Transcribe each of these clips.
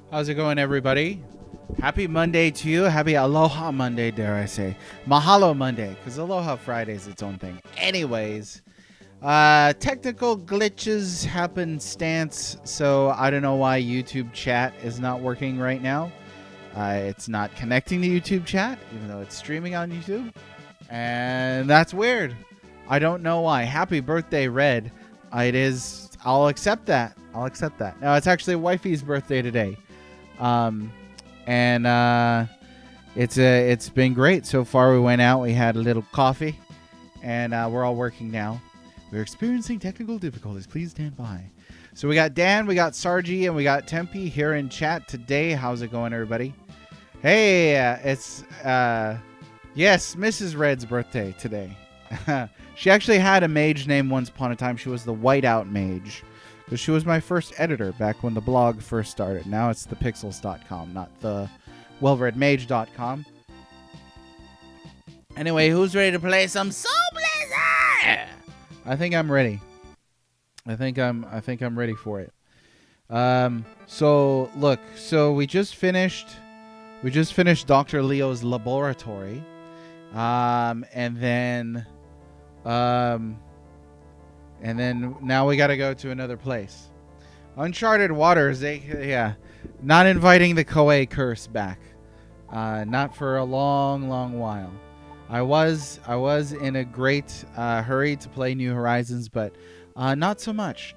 How's it going, everybody? Happy Monday to you. Happy Aloha Monday, dare I say. Mahalo Monday, because Aloha Friday is its own thing. Anyways, technical glitches happenstance, so I don't know why YouTube chat is not working right now. It's not connecting to YouTube chat, even though it's streaming on YouTube. And that's weird. I don't know why. Happy birthday, Red. It is. I'll accept that. No, it's actually Wifey's birthday today. It's been great so far. We went out, we had a little coffee, and we're all working now. We're experiencing technical difficulties. Please stand by. So we got Dan, we got Sargi, and we got Tempe here in chat today. How's it going, everybody? Hey, it's yes, Mrs. Red's birthday today. She actually had a mage name once upon a time. She was the Whiteout Mage. Because she was my first editor back when the blog first started. Now it's thepixels.com, not the wellreadmage.com. Anyway, who's ready to play some Soul Blazer? I think I'm ready. I think I'm ready for it. So look, we just finished Dr. Leo's laboratory. And then now we got to go to another place. Uncharted Waters, not inviting the Koei curse back. Not for a long, long while. I was in a great hurry to play New Horizons, but not so much.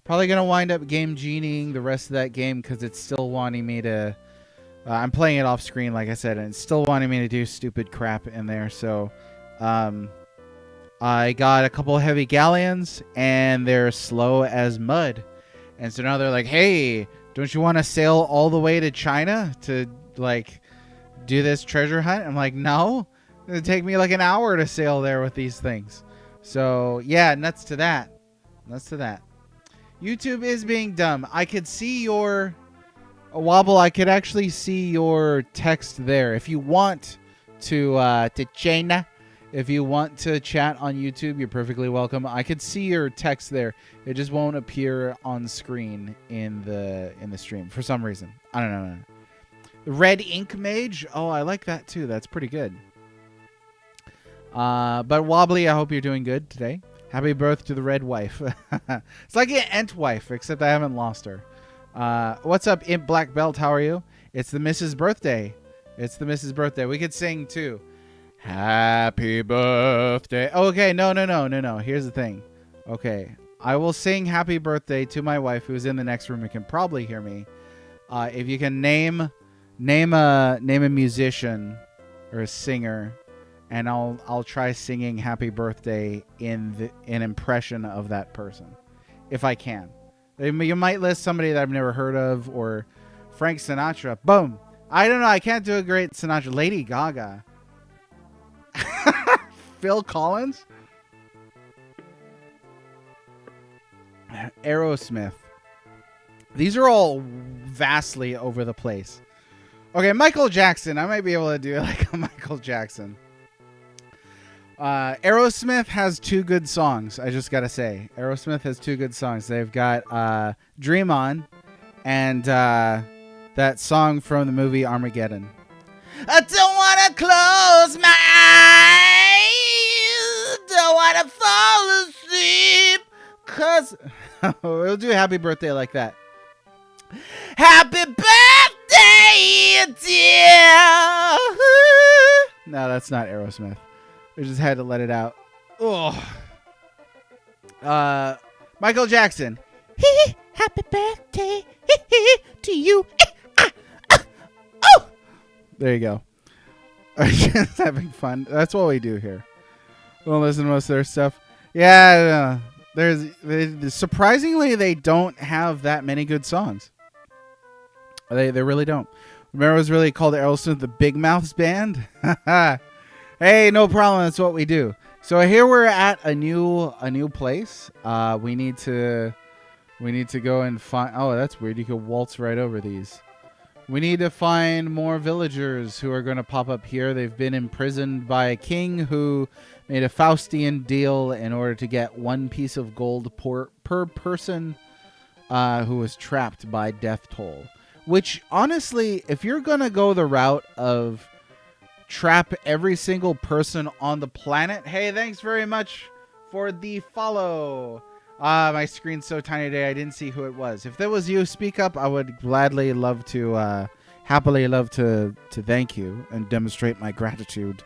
Probably going to wind up game genieing the rest of that game because it's still wanting me to... I'm playing it off screen, like I said, and it's still wanting me to do stupid crap in there, so... I got a couple of heavy galleons, and they're slow as mud. And so now they're like, hey, don't you want to sail all the way to China to, like, do this treasure hunt? I'm like, no. It'd take me like an hour to sail there with these things. So, yeah, nuts to that. YouTube is being dumb. I could see your... Wobble, I could actually see your text there. If you want to China... If you want to chat on YouTube, you're perfectly welcome. I could see your text there. It just won't appear on screen in the stream for some reason. I don't know. The Red Ink Mage. Oh, I like that too. That's pretty good. But Wobbly, I hope you're doing good today. Happy birth to the Red Wife. It's like an Ent Wife, except I haven't lost her. What's up, Imp Black Belt? How are you? It's the Mrs. Birthday. We could sing too. Happy birthday. Okay, no. Here's the thing. Okay, I will sing happy birthday to my wife, who's in the next room and can probably hear me. If you can name a musician or a singer, and I'll try singing happy birthday in an impression of that person, if I can. You might list somebody that I've never heard of, or Frank Sinatra. Boom. I don't know. I can't do a great Sinatra. Lady Gaga. Phil Collins, Aerosmith. These are all vastly over the place. Okay, Michael Jackson. I might be able to do like a Michael Jackson. Aerosmith has two good songs. I just gotta say, Aerosmith has two good songs. They've got "Dream On" and that song from the movie Armageddon. I don't want to close my eyes. Don't want to fall asleep. Cause we'll do happy birthday like that. Happy birthday, dear. No, that's not Aerosmith. We just had to let it out. Oh. Michael Jackson. Happy birthday to you. There you go. Just having fun. That's what we do here. We'll listen to most of their stuff. Yeah, surprisingly, they don't have that many good songs. They really don't. Remember, it was really called Aerosmith the Big Mouths Band. Hey, no problem. That's what we do. So here we're at a new place. We need to go and find. Oh, that's weird. You could waltz right over these. We need to find more villagers who are going to pop up here. They've been imprisoned by a king who made a Faustian deal in order to get 1 piece of gold per person who was trapped by death toll. Which, honestly, if you're going to go the route of trap every single person on the planet... Hey, thanks very much for the follow. My screen's so tiny today, I didn't see who it was. If that was you, speak up. I would gladly love to... happily love to thank you and demonstrate my gratitude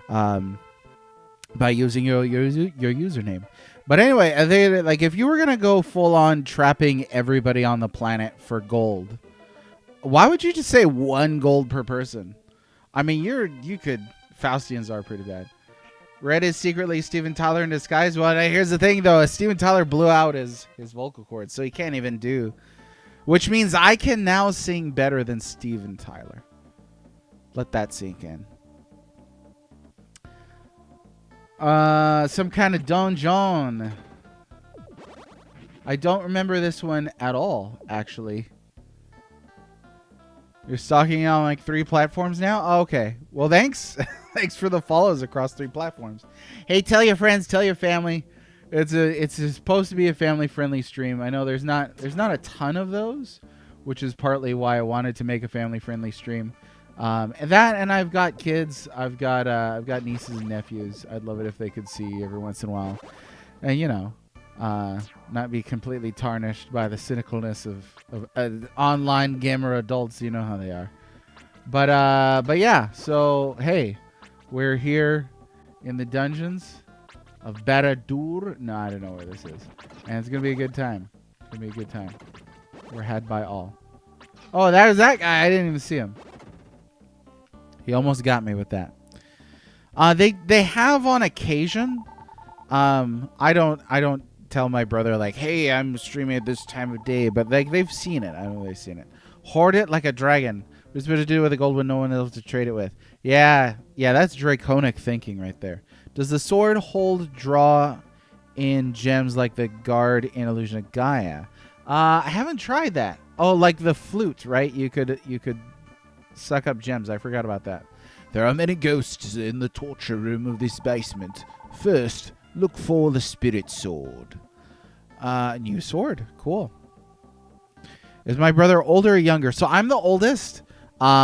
by using your username. But anyway, I think, like, if you were gonna go full on trapping everybody on the planet for gold, why would you just say 1 gold per person? I mean, you could... Faustians are pretty bad. Red is secretly Steven Tyler in disguise. Well, here's the thing though: Steven Tyler blew out his vocal cords, so he can't even do. Which means I can now sing better than Steven Tyler. Let that sink in. Some kind of donjon. I don't remember this one at all, actually. You're stalking on like 3 platforms now? Oh, okay. Well, thanks. Thanks for the follows across 3 platforms. Hey, tell your friends, tell your family. It's supposed to be a family-friendly stream. I know there's not a ton of those, which is partly why I wanted to make a family-friendly stream. And I've got kids. I've got nieces and nephews. I'd love it if they could see every once in a while, and not be completely tarnished by the cynicalness of online gamer adults. You know how they are. But yeah. So hey, we're here in the dungeons of Baradur. No, I don't know where this is, and it's gonna be a good time. It's gonna be a good time. We're had by all. Oh, that is that guy. I didn't even see him. He almost got me with that. They have on occasion. I don't tell my brother like, hey, I'm streaming at this time of day, but they've seen it. I know they've seen it. Hoard it like a dragon. What's supposed to do with a gold when no one else to trade it with? Yeah, that's draconic thinking right there. Does the sword hold draw in gems like the guard in Illusion of Gaia? I haven't tried that. Oh, like the flute, right? You could suck up gems. I forgot about that. There are many ghosts in the torture room of this basement. First, look for the spirit sword. New sword. Cool. Is my brother older or younger? So I'm the oldest,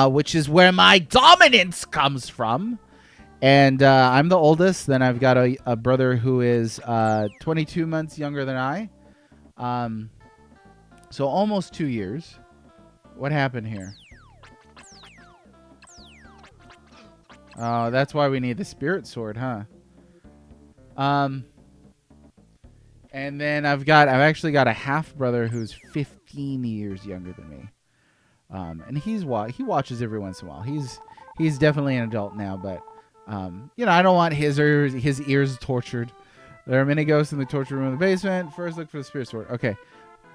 which is where my dominance comes from. And I'm the oldest. Then I've got a brother who is 22 months younger than I. So almost 2 years. What happened here? Oh, that's why we need the spirit sword, huh? And then I've actually got a half brother who's 15 years younger than me. And he watches every once in a while. He's definitely an adult now, but I don't want his ears tortured. There are many ghosts in the torture room in the basement. First, look for the spirit sword. Okay,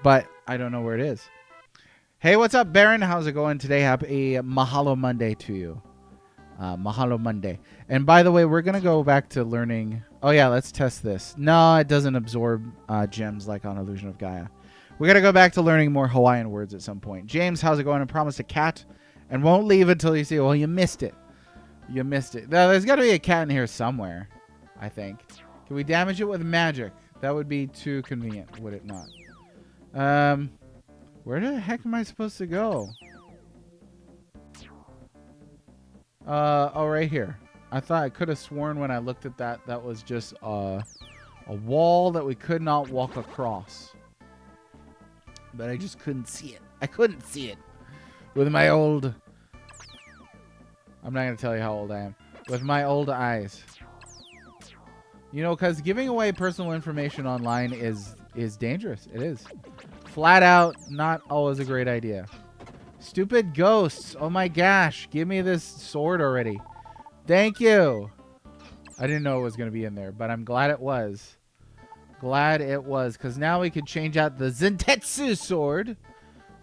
but I don't know where it is. Hey, what's up, Baron? How's it going today? Happy Mahalo Monday to you. Mahalo Monday. And by the way, we're going to go back to learning. Oh, yeah, let's test this. No, it doesn't absorb gems like on Illusion of Gaia. We got to go back to learning more Hawaiian words at some point. James, how's it going? I promised a cat and won't leave until you see. Well, you missed it. You missed it. There's got to be a cat in here somewhere, I think. Can we damage it with magic? That would be too convenient, would it not? Where the heck am I supposed to go? Oh, right here. I thought I could have sworn when I looked at that was just a wall that we could not walk across. But I just couldn't see it. I couldn't see it with my old... I'm not going to tell you how old I am. With my old eyes. You know, because giving away personal information online is dangerous. It is. Flat out, not always a great idea. Stupid ghosts. Oh my gosh. Give me this sword already. Thank you. I didn't know it was going to be in there, but I'm glad it was. Glad it was, because now we could change out the Zentetsu sword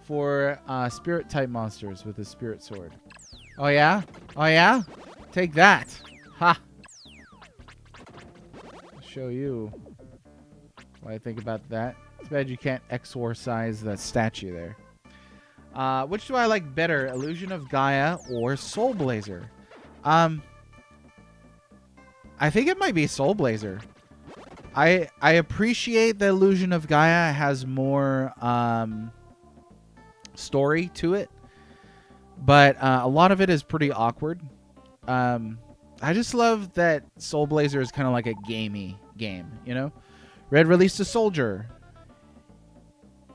for spirit type monsters with the spirit sword. Oh yeah? Oh yeah? Take that. Ha! I'll show you what I think about that. It's bad you can't exorcise that statue there. Which do I like better, Illusion of Gaia or Soul Blazer? I think it might be Soul Blazer. I appreciate the Illusion of Gaia has more story to it, but a lot of it is pretty awkward. I just love that Soul Blazer is kind of like a gamey game, you know? Red released a soldier.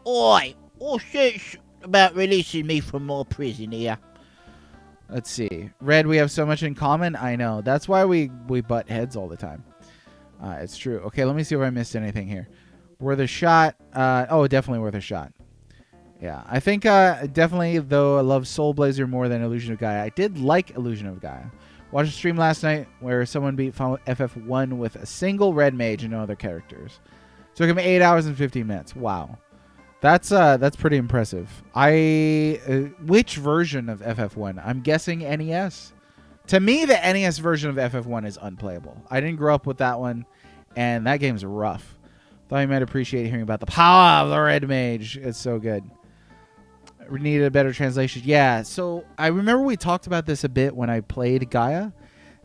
Oi! What's this about releasing me from more prison here? Let's see. Red, we have so much in common. I know. That's why we butt heads all the time. It's true. Okay, let me see if I missed anything here. Worth a shot. Oh, definitely worth a shot. Yeah, I think definitely, though, I love Soul Blazer more than Illusion of Gaia. I did like Illusion of Gaia. Watched a stream last night where someone beat FF1 with a single red mage and no other characters. Took him 8 hours and 15 minutes. Wow. That's pretty impressive. Which version of FF1? I'm guessing NES. To me, the NES version of FF1 is unplayable. I didn't grow up with that one, and that game's rough. Thought you might appreciate hearing about the power of the red mage. It's so good. We needed a better translation. Yeah, so I remember we talked about this a bit when I played Gaia,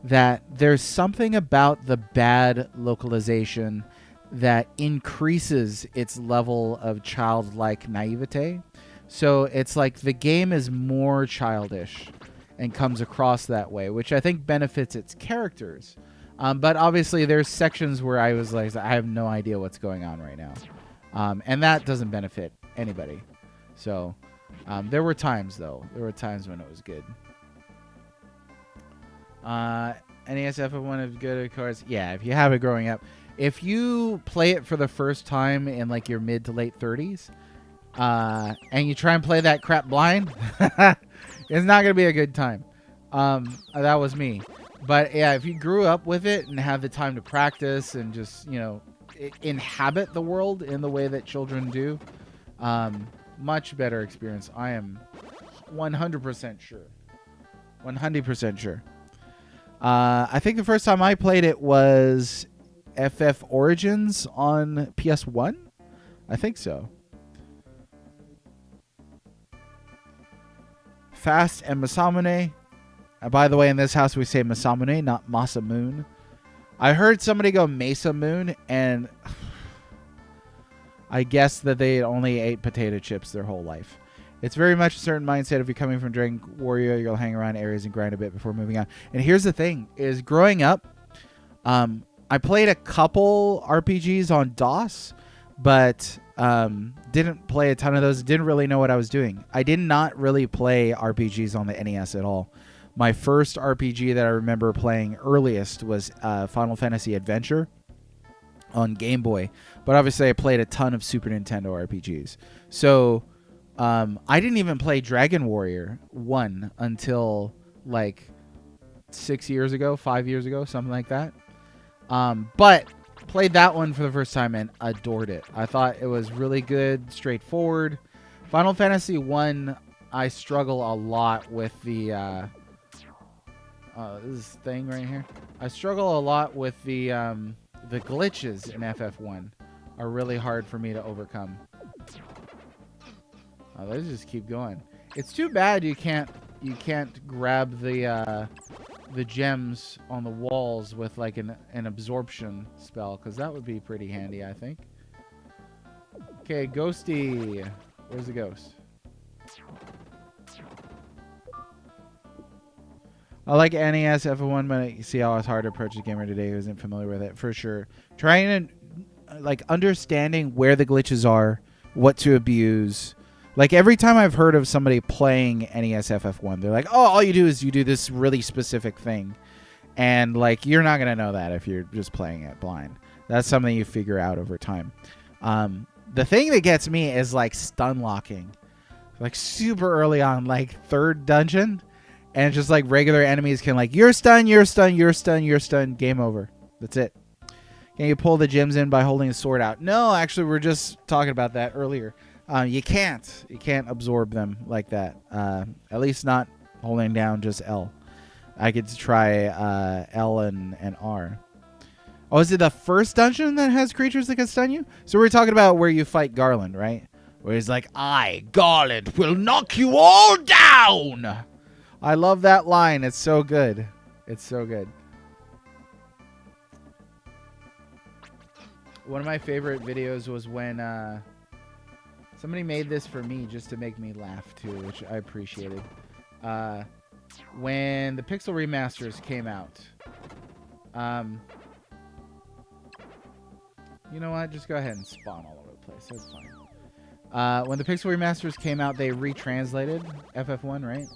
that there's something about the bad localization that increases its level of childlike naivete. So it's like the game is more childish and comes across that way, which I think benefits its characters. But obviously there's sections where I was like, I have no idea what's going on right now. And that doesn't benefit anybody. So there were times, though. There were times when it was good. NES FF1 is good at cards. Yeah, if you have it growing up. If you play it for the first time in like your mid to late 30s, and you try and play that crap blind, it's not going to be a good time. That was me. But yeah, if you grew up with it and have the time to practice and just, you know, inhabit the world in the way that children do, much better experience. I am 100% sure. 100% sure. I think the first time I played it was FF Origins on PS1. I think so. Fast and Masamune. By the way, in this house we say Masamune, not Masamune. I heard somebody go Mesa Moon, and I guess that they only ate potato chips their whole life. It's very much a certain mindset. If you're coming from Dragon Warrior, you'll hang around areas and grind a bit before moving on. And here's the thing, is growing up, I played a couple RPGs on DOS, but didn't play a ton of those. Didn't really know what I was doing. I did not really play RPGs on the NES at all. My first RPG that I remember playing earliest was Final Fantasy Adventure on Game Boy. But obviously I played a ton of Super Nintendo RPGs. So I didn't even play Dragon Warrior 1 until like 5 years ago, something like that. But played that one for the first time and adored it. I thought it was really good, straightforward. Final Fantasy 1, I struggle a lot with the this thing right here. I struggle a lot with the glitches in FF1 are really hard for me to overcome. Oh, let's just keep going. It's too bad you can't grab the gems on the walls with like an absorption spell, because that would be pretty handy, I think. Okay, Ghosty. Where's the ghost? I like NES FF1, but you see how it's hard to approach a gamer today who isn't familiar with it, for sure. Trying to, like, understanding where the glitches are, what to abuse. Like, every time I've heard of somebody playing NES FF1, they're like, oh, all you do is you do this really specific thing. And, like, you're not going to know that if you're just playing it blind. That's something you figure out over time. The thing that gets me is, like, stun locking. Like, super early on, like, 3rd dungeon. And it's just like regular enemies can like, you're stunned, you're stunned, you're stunned, you're stunned. Game over. That's it. Can you pull the gems in by holding a sword out? No, actually, we are just talking about that earlier. You can't. You can't absorb them like that. At least not holding down just L. I could try L and R. Oh, is it the first dungeon that has creatures that can stun you? So we're talking about where you fight Garland, right? Where he's like, I, Garland, will knock you all down. I love that line. It's so good. It's so good. One of my favorite videos was when Somebody made this for me just to make me laugh too, which I appreciated. When the Pixel remasters came out, you know what? Just go ahead and spawn all over the place. That's fine. When the Pixel remasters came out, they retranslated FF1, right?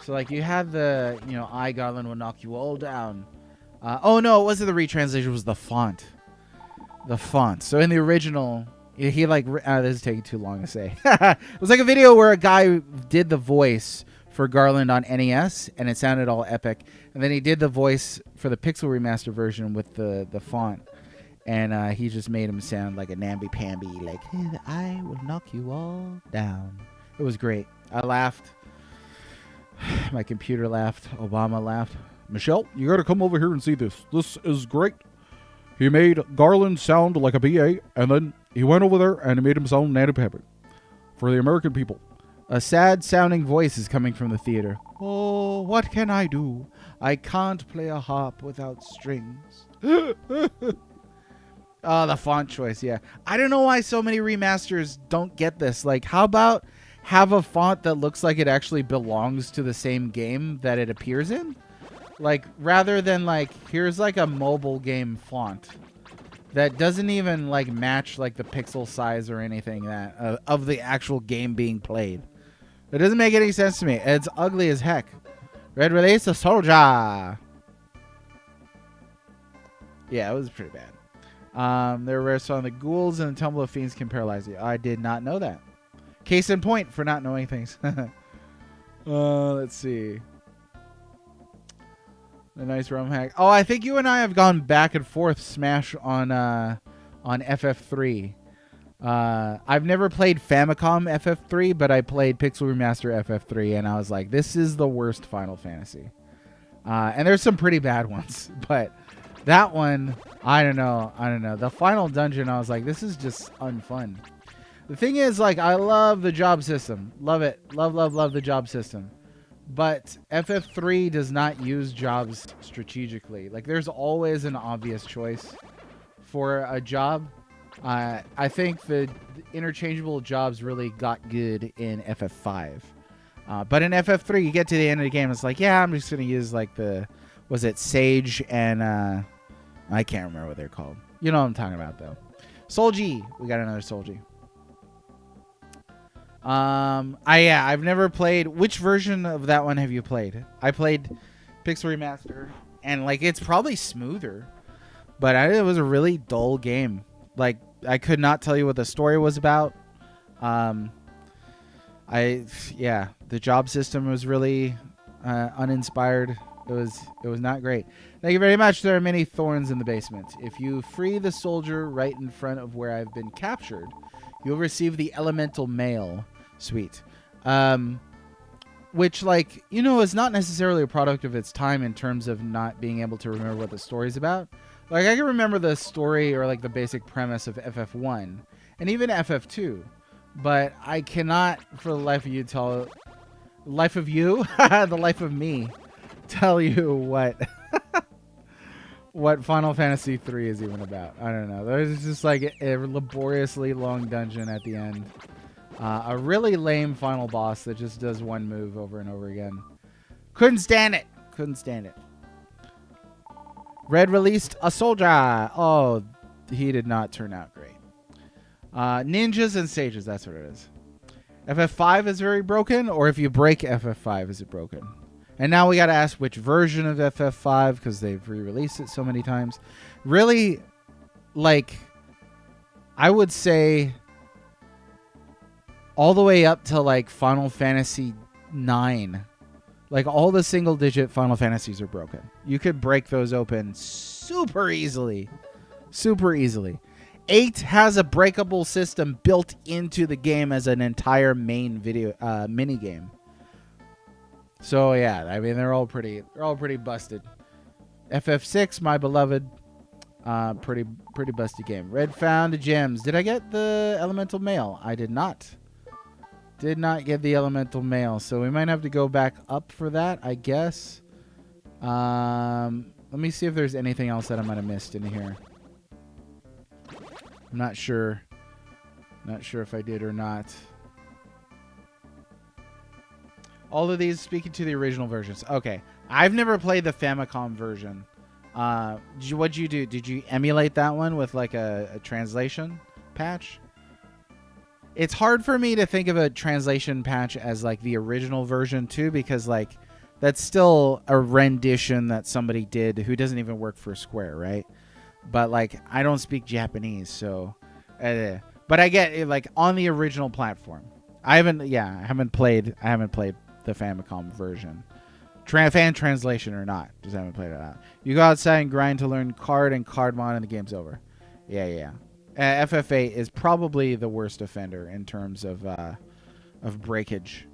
So like you had the, I Garland will knock you all down. Oh no, it wasn't the retranslation. It was the font. The font. So in the original, he like this is taking too long to say. It was like a video where a guy did the voice for Garland on NES, and it sounded all epic. And then he did the voice for the Pixel remaster version with the font, and he just made him sound like a namby-pamby, like, hey, I will knock you all down. It was great. I laughed. My computer laughed. Obama laughed. Michelle, you got to come over here and see this. This is great. He made Garland sound like a BA, and then he went over there and he made him sound namby-pamby for the American people. A sad-sounding voice is coming from the theater. Oh, what can I do? I can't play a harp without strings. Oh, the font choice, yeah. I don't know why so many remasters don't get this. Like, how about have a font that looks like it actually belongs to the same game that it appears in? Like, rather than, like, here's, like, a mobile game font that doesn't even, like, match, like, the pixel size or anything that of the actual game being played. It doesn't make any sense to me. It's ugly as heck. Red release a soldier. Yeah, it was pretty bad. They're rare, so the ghouls and the tumble of fiends can paralyze you. I did not know that. Case in point for not knowing things. Let's see. A nice ROM hack. Oh, I think you and I have gone back and forth Smash on FF3. I've never played Famicom FF3, but I played Pixel Remaster FF3, and I was like, this is the worst Final Fantasy. And there's some pretty bad ones, but that one, I don't know. The final dungeon, I was like, this is just unfun. The thing is, like, I love the job system. Love it. Love the job system. But FF3 does not use jobs strategically. Like, there's always an obvious choice for a job. I think the interchangeable jobs really got good in FF5. But in FF3, you get to the end of the game, it's like, yeah, I'm just going to use, like, was it Sage and, I can't remember what they're called. You know what I'm talking about, though. Soul G. We got another Soul G. I've never played. Which version of that one have you played? I played Pixel Remaster, and like it's probably smoother, but it was a really dull game. Like I could not tell you what the story was about. The job system was really uninspired. It was not great. Thank you very much. There are many thorns in the basement. If you free the soldier right in front of where I've been captured, you'll receive the elemental mail. Sweet. Which, like, is not necessarily a product of its time in terms of not being able to remember what the story's about. Like, I can remember the story or, like, the basic premise of FF1 and even FF2, but I cannot, for the life of you, the life of me, tell you what Final Fantasy 3 is even about. I don't know. There's just, like, a laboriously long dungeon at the end. A really lame final boss that just does one move over and over again. Couldn't stand it. Red released a soldier. Oh, he did not turn out great. Ninjas and sages, that's what it is. FF5 is very broken, or if you break FF5, is it broken? And now we got to ask which version of FF5, because they've re-released it so many times. Really, like, I would say all the way up to like Final Fantasy 9. Like all the single digit Final Fantasies are broken. You could break those open super easily. 8 has a breakable system built into the game as an entire main video mini game. So yeah, I mean they're all pretty busted. FF6, my beloved, pretty busted game. Red found gems. Did I get the elemental mail? I did not. Did not get the elemental mail, so we might have to go back up for that, I guess. Let me see if there's anything else that I might have missed in here. I'm not sure Not sure if I did or not. All of these speaking to the original versions. Okay. I've never played the Famicom version. What'd you do? Did you emulate that one with like a translation patch? It's hard for me to think of a translation patch as like the original version too, because like that's still a rendition that somebody did who doesn't even work for Square, right? But like I don't speak Japanese, so but I get it, like on the original platform. I haven't played the Famicom version. Fan translation or not, just haven't played it out. You go outside and grind to learn card and card mod and the game's over. Yeah. FF8 is probably the worst offender in terms of breakage.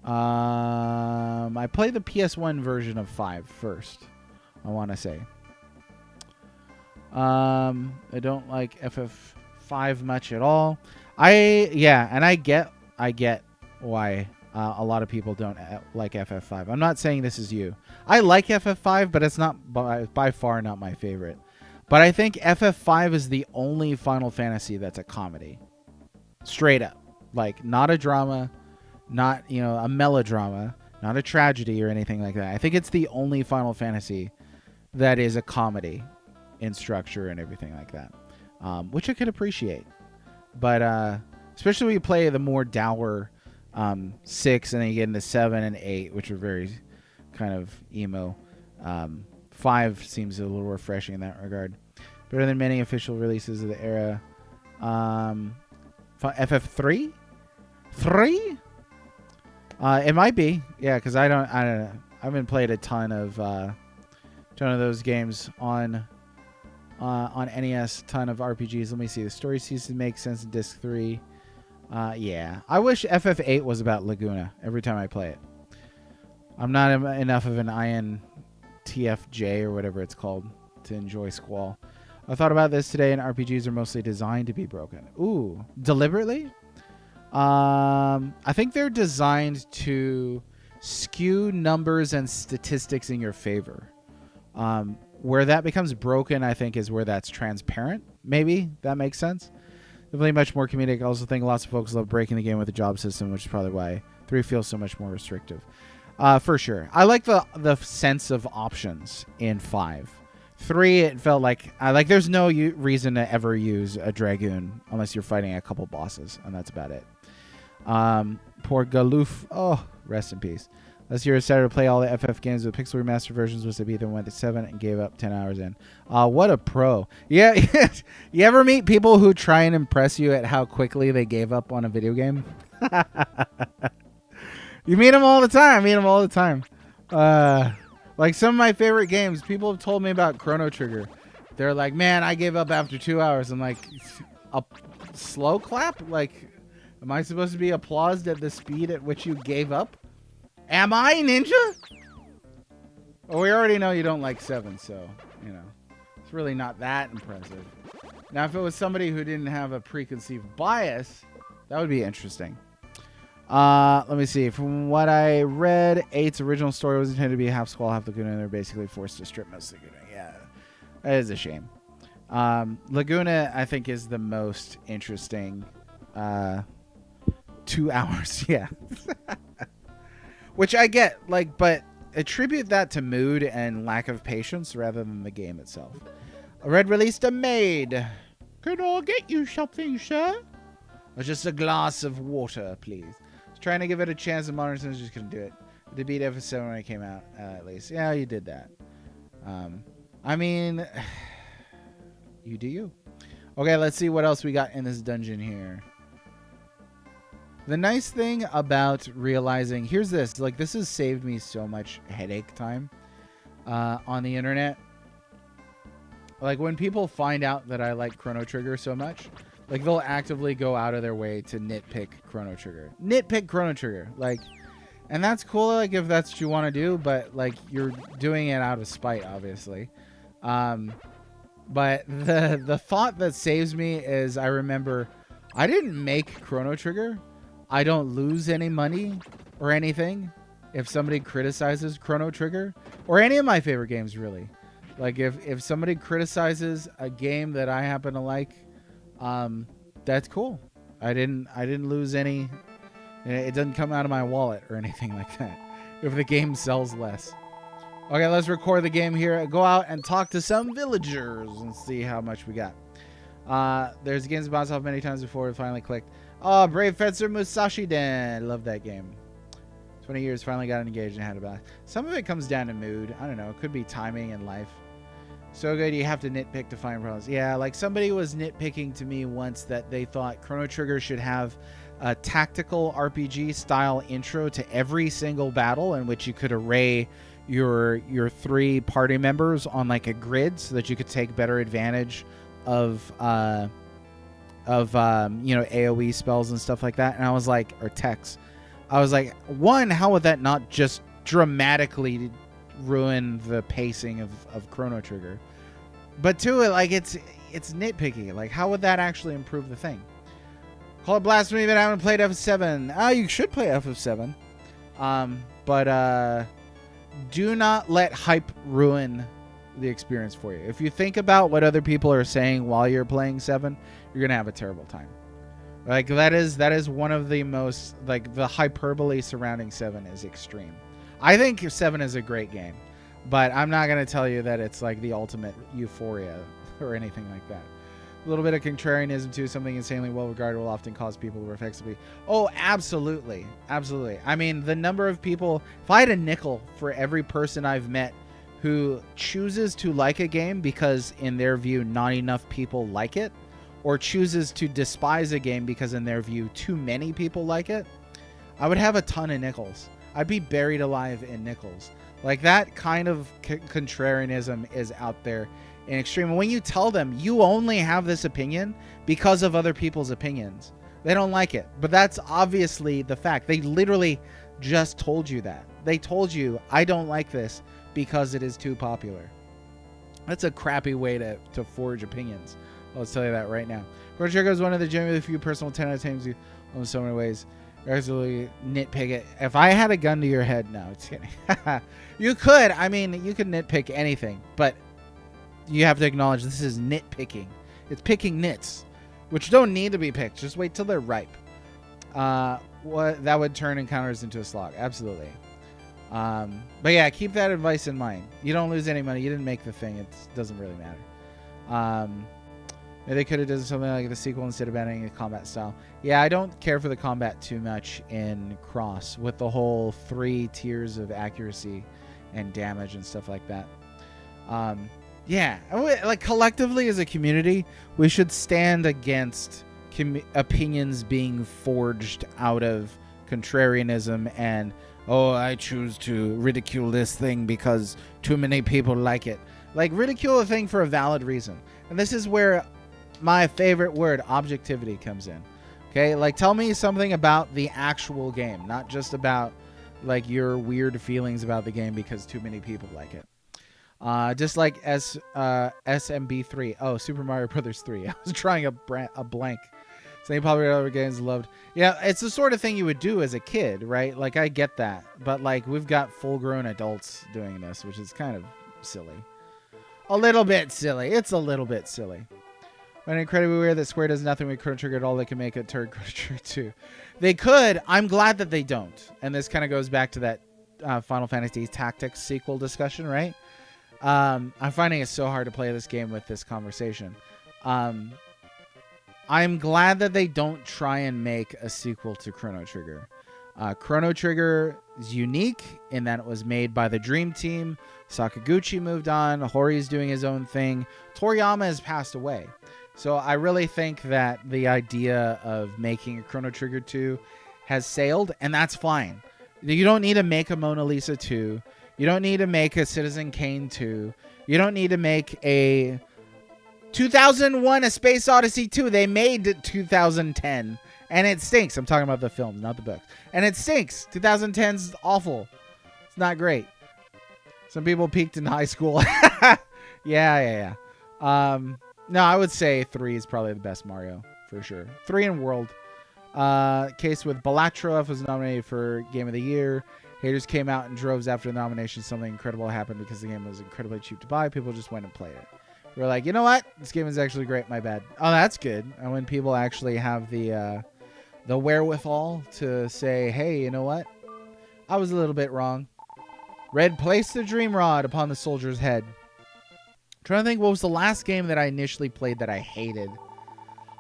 I played the PS1 version of 5 first, I want to say. I don't like FF5 much at all. And I get why a lot of people don't like FF5. I'm not saying this is you. I like FF5, but it's not by far not my favorite. But I think FF5 is the only Final Fantasy that's a comedy. Straight up. Like, not a drama, not, a melodrama, not a tragedy or anything like that. I think it's the only Final Fantasy that is a comedy in structure and everything like that, which I could appreciate. But especially when you play the more dour 6 and then you get into 7 and 8, which are very kind of emo. 5 seems a little refreshing in that regard. Better than many official releases of the era. FF3? 3? It might be. Yeah, because I don't know. I haven't played a ton of those games on NES. Ton of RPGs. Let me see. The story seems to make sense in Disc 3. Yeah. I wish FF8 was about Laguna every time I play it. I'm not enough of an INTFJ or whatever it's called to enjoy Squall. I thought about this today, and RPGs are mostly designed to be broken. Ooh, deliberately? I think they're designed to skew numbers and statistics in your favor. Where that becomes broken, I think, is where that's transparent. Maybe that makes sense. Definitely much more comedic. I also think lots of folks love breaking the game with a job system, which is probably why 3 feels so much more restrictive. For sure. I like the sense of options in 5. 3, it felt like there's no reason to ever use a Dragoon unless you're fighting a couple bosses, and that's about it. Poor Galoof. Oh, rest in peace. Last year I started to play all the FF games with pixel remaster versions, was to be the went to 7 and gave up 10 hours in. What a pro. Yeah, you ever meet people who try and impress you at how quickly they gave up on a video game? You meet them all the time. Like some of my favorite games, people have told me about Chrono Trigger. They're like, man, I gave up after 2 hours. I'm like, a slow clap? Like, am I supposed to be applauded at the speed at which you gave up? Am I, Ninja? Well, we already know you don't like 7, so, it's really not that impressive. Now, if it was somebody who didn't have a preconceived bias, that would be interesting. Let me see. From what I read, 8's original story was intended to be half Squall, half Laguna, and they're basically forced to strip most Laguna. Yeah, that is a shame. Laguna, I think, is the most interesting 2 hours. Yeah. Which I get, but attribute that to mood and lack of patience rather than the game itself. Red released a maid. Can I get you something, sir? Or just a glass of water, please. Trying to give it a chance, and Modern Sims just couldn't do it. They beat FF7 when it came out, at least. Yeah, you did that. I mean, you do you. Okay, let's see what else we got in this dungeon here. The nice thing about realizing, here's this. This has saved me so much headache time on the internet. When people find out that I like Chrono Trigger so much, they'll actively go out of their way to nitpick Chrono Trigger. And that's cool, if that's what you want to do, but, you're doing it out of spite, obviously. But the thought that saves me is I remember I didn't make Chrono Trigger. I don't lose any money or anything if somebody criticizes Chrono Trigger or any of my favorite games, really. If somebody criticizes a game that I happen to like, That's cool. I didn't lose any. It doesn't come out of my wallet or anything like that. If the game sells less. Okay, let's record the game here. Go out and talk to some villagers and see how much we got. There's games bounced off many times before it finally clicked. Oh, Brave Fencer Musashi Den. Love that game. 20 years, finally got engaged and had a blast. Some of it comes down to mood. I don't know. It could be timing and life. So good, you have to nitpick to find problems. Yeah, like somebody was nitpicking to me once that they thought Chrono Trigger should have a tactical RPG style intro to every single battle in which you could array your 3 party members on like a grid so that you could take better advantage of AoE spells and stuff like that. And I was like, or techs. I was like, one, how would that not just dramatically ruin the pacing of Chrono Trigger? But two, like it's nitpicky. Like, how would that actually improve the thing? Call it blasphemy, but I haven't played FF7. You should play FF7. But do not let hype ruin the experience for you. If you think about what other people are saying while you're playing 7, you're gonna have a terrible time. Like that is one of the most, like, the hyperbole surrounding 7 is extreme. I think 7 is a great game, but I'm not gonna tell you that it's like the ultimate euphoria or anything like that. A little bit of contrarianism too, something insanely well regarded will often cause people to reflexively. Oh, absolutely, absolutely. I mean, the number of people. If I had a nickel for every person I've met who chooses to like a game because in their view not enough people like it, or chooses to despise a game because in their view too many people like it, I would have a ton of nickels. I'd be buried alive in nickels. Like, that kind of contrarianism is out there in extreme. And when you tell them you only have this opinion because of other people's opinions, they don't like it. But that's obviously the fact. They literally just told you that. They told you, I don't like this because it is too popular. That's a crappy way to forge opinions. I'll tell you that right now. Chrono Trigger is one of the genuinely few personal 10 out of 10s you in so many ways. Absolutely nitpick it. If I had a gun to your head, no, it's kidding. You could. I mean, you could nitpick anything, but you have to acknowledge this is nitpicking. It's picking nits, which don't need to be picked. Just wait till they're ripe. What that would turn encounters into a slog. Absolutely. But yeah, keep that advice in mind. You don't lose any money. You didn't make the thing. It doesn't really matter. Maybe they could have done something like the sequel instead of banning the combat style. Yeah, I don't care for the combat too much in Cross with the whole 3 tiers of accuracy and damage and stuff like that. Yeah, like collectively as a community, we should stand against opinions being forged out of contrarianism and, oh, I choose to ridicule this thing because too many people like it. Like, ridicule a thing for a valid reason. And this is where my favorite word, objectivity, comes in. Okay, like, tell me something about the actual game, not just about like your weird feelings about the game because too many people like it. Just like SMB3. Oh, Super Mario Brothers 3. I was trying a blank. Same popular other games loved. Yeah, it's the sort of thing you would do as a kid, right? Like, I get that, but like, we've got full-grown adults doing this, which is kind of silly. A little bit silly. It's a little bit silly. But incredibly weird that Square does nothing with Chrono Trigger at all. They can make a turd Chrono Trigger 2. They could. I'm glad that they don't. And this kind of goes back to that Final Fantasy Tactics sequel discussion, right? I'm finding it so hard to play this game with this conversation. I'm glad that they don't try and make a sequel to Chrono Trigger. Chrono Trigger is unique in that it was made by the Dream Team. Sakaguchi moved on. Hori's doing his own thing. Toriyama has passed away. So I really think that the idea of making a Chrono Trigger 2 has sailed, and that's fine. You don't need to make a Mona Lisa 2. You don't need to make a Citizen Kane 2. You don't need to make a 2001 A Space Odyssey 2. They made 2010, and it stinks. I'm talking about the films, not the books. And it stinks. 2010's awful. It's not great. Some people peaked in high school. Yeah. No, I would say 3 is probably the best Mario, for sure. 3 in World. Case with Balatro was nominated for Game of the Year. Haters came out in droves after the nomination. Something incredible happened because the game was incredibly cheap to buy. People just went and played it. We're like, you know what? This game is actually great. My bad. Oh, that's good. And when people actually have the wherewithal to say, hey, you know what? I was a little bit wrong. Red, place the dream rod upon the soldier's head. Trying to think what was the last game that I initially played that I hated.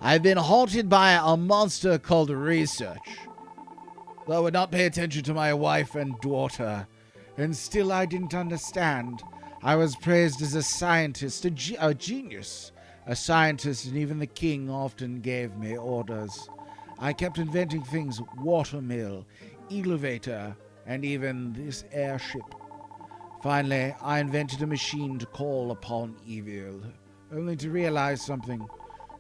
I've been haunted by a monster called research. Though I would not pay attention to my wife and daughter, and still I didn't understand. I was praised as a scientist, a genius. A scientist, and even the king often gave me orders. I kept inventing things, watermill, elevator, and even this airship. Finally, I invented a machine to call upon evil, only to realize something.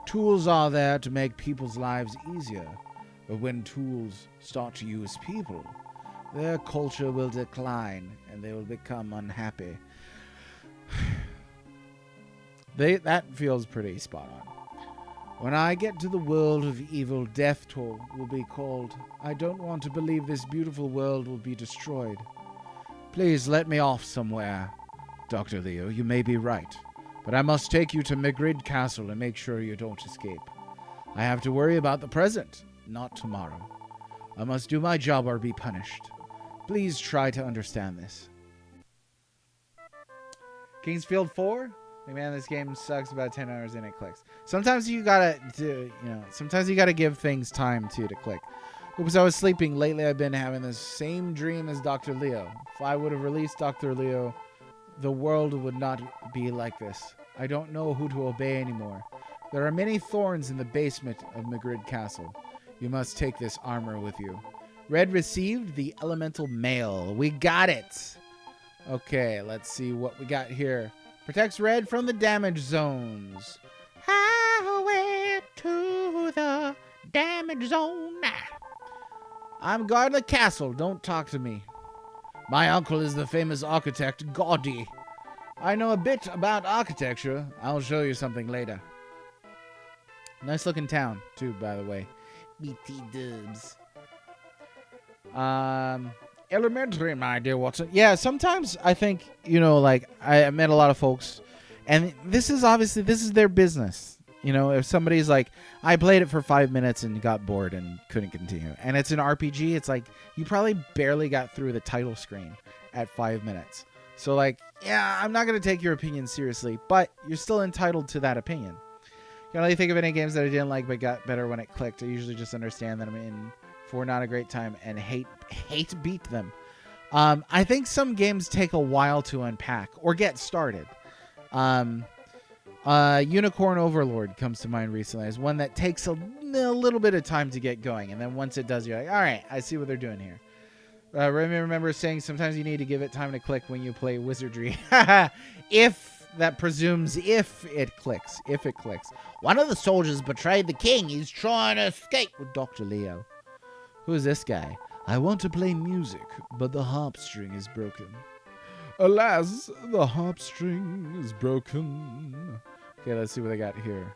Tools are there to make people's lives easier, but when tools start to use people, their culture will decline and they will become unhappy. That feels pretty spot on. When I get to the world of evil, death toll will be called. I don't want to believe this beautiful world will be destroyed. Please let me off somewhere. Dr. Leo, you may be right, but I must take you to Magrid Castle and make sure you don't escape. I have to worry about the present, not tomorrow. I must do my job or be punished. Please try to understand this. Kingsfield 4? Like, man, this game sucks. About 10 hours in, it clicks. Sometimes you gotta give things time to click. Oops, I was sleeping. Lately, I've been having the same dream as Dr. Leo. If I would have released Dr. Leo, the world would not be like this. I don't know who to obey anymore. There are many thorns in the basement of Magrid Castle. You must take this armor with you. Red received the elemental mail. We got it. Okay, let's see what we got here. Protects Red from the damage zones. Highway to the damage zone. I'm guarding the castle. Don't talk to me. My uncle is the famous architect Gaudi. I know a bit about architecture. I'll show you something later. Nice looking town, too, by the way. BT dubs. Elementary, my dear Watson. Yeah, sometimes I think, like, I met a lot of folks, and this is their business. If somebody's like, I played it for 5 minutes and got bored and couldn't continue, and it's an RPG, it's like, you probably barely got through the title screen at 5 minutes. So, like, yeah, I'm not going to take your opinion seriously, but you're still entitled to that opinion. You can only think of any games that I didn't like but got better when it clicked. I usually just understand that I'm in for not a great time and hate beat them. I think some games take a while to unpack or get started. Unicorn Overlord comes to mind recently as one that takes a little bit of time to get going, and then once it does, you're like, all right, I see what they're doing here. Remember saying sometimes you need to give it time to click when you play Wizardry. If that presumes if it clicks. If it clicks. One of the soldiers betrayed the king. He's trying to escape with Dr. Leo. Who is this guy? I want to play music, but the harp string is broken. Alas, the harp string is broken. Okay, let's see what I got here.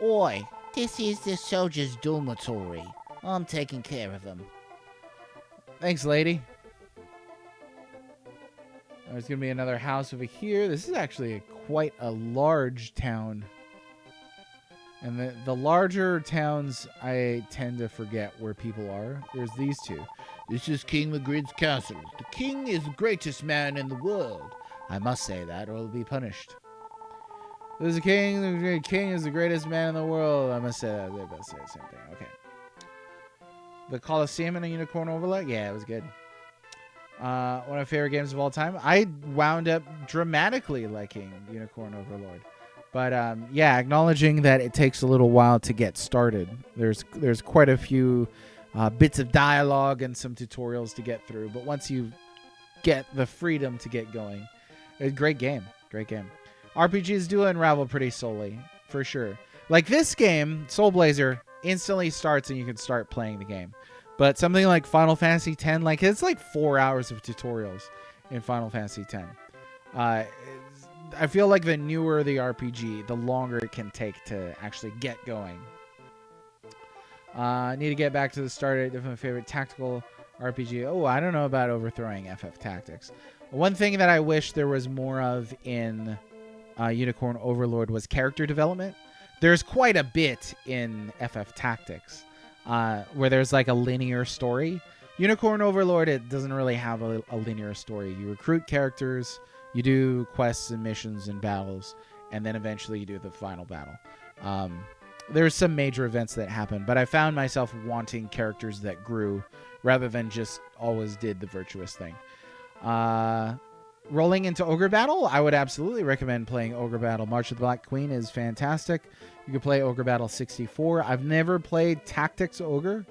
Oi, this is the soldier's dormitory. I'm taking care of them. Thanks, lady. There's going to be another house over here. This is actually quite a large town. And the larger towns, I tend to forget where people are. There's these two. This is King Magrid's castle. The king is the greatest man in the world. I must say that, or I'll be punished. This is a king. The king is the greatest man in the world. I must say that. They both say the same thing. Okay. The Colosseum and a Unicorn Overlord? Yeah, it was good. One of my favorite games of all time. I wound up dramatically liking Unicorn Overlord. But yeah, acknowledging that it takes a little while to get started. There's quite a few bits of dialogue and some tutorials to get through. But once you get the freedom to get going, it's a great game. Great game. RPGs do unravel pretty slowly, for sure. Like this game, Soul Blazer, instantly starts and you can start playing the game. But something like Final Fantasy X, like it's like 4 hours of tutorials in Final Fantasy X. I feel like the newer the RPG, the longer it can take to actually get going. Need to get back to the start. Definitely my favorite tactical RPG. Oh, I don't know about overthrowing FF Tactics. One thing that I wish there was more of in Unicorn Overlord was character development. There's quite a bit in FF Tactics where there's like a linear story. Unicorn Overlord, it doesn't really have a linear story. You recruit characters, you do quests and missions and battles, and then eventually you do the final battle. There's some major events that happen, but I found myself wanting characters that grew rather than just always did the virtuous thing. Rolling into Ogre Battle, I would absolutely recommend playing Ogre Battle. March of the Black Queen is fantastic. You can play Ogre Battle 64. I've never played Tactics Ogre.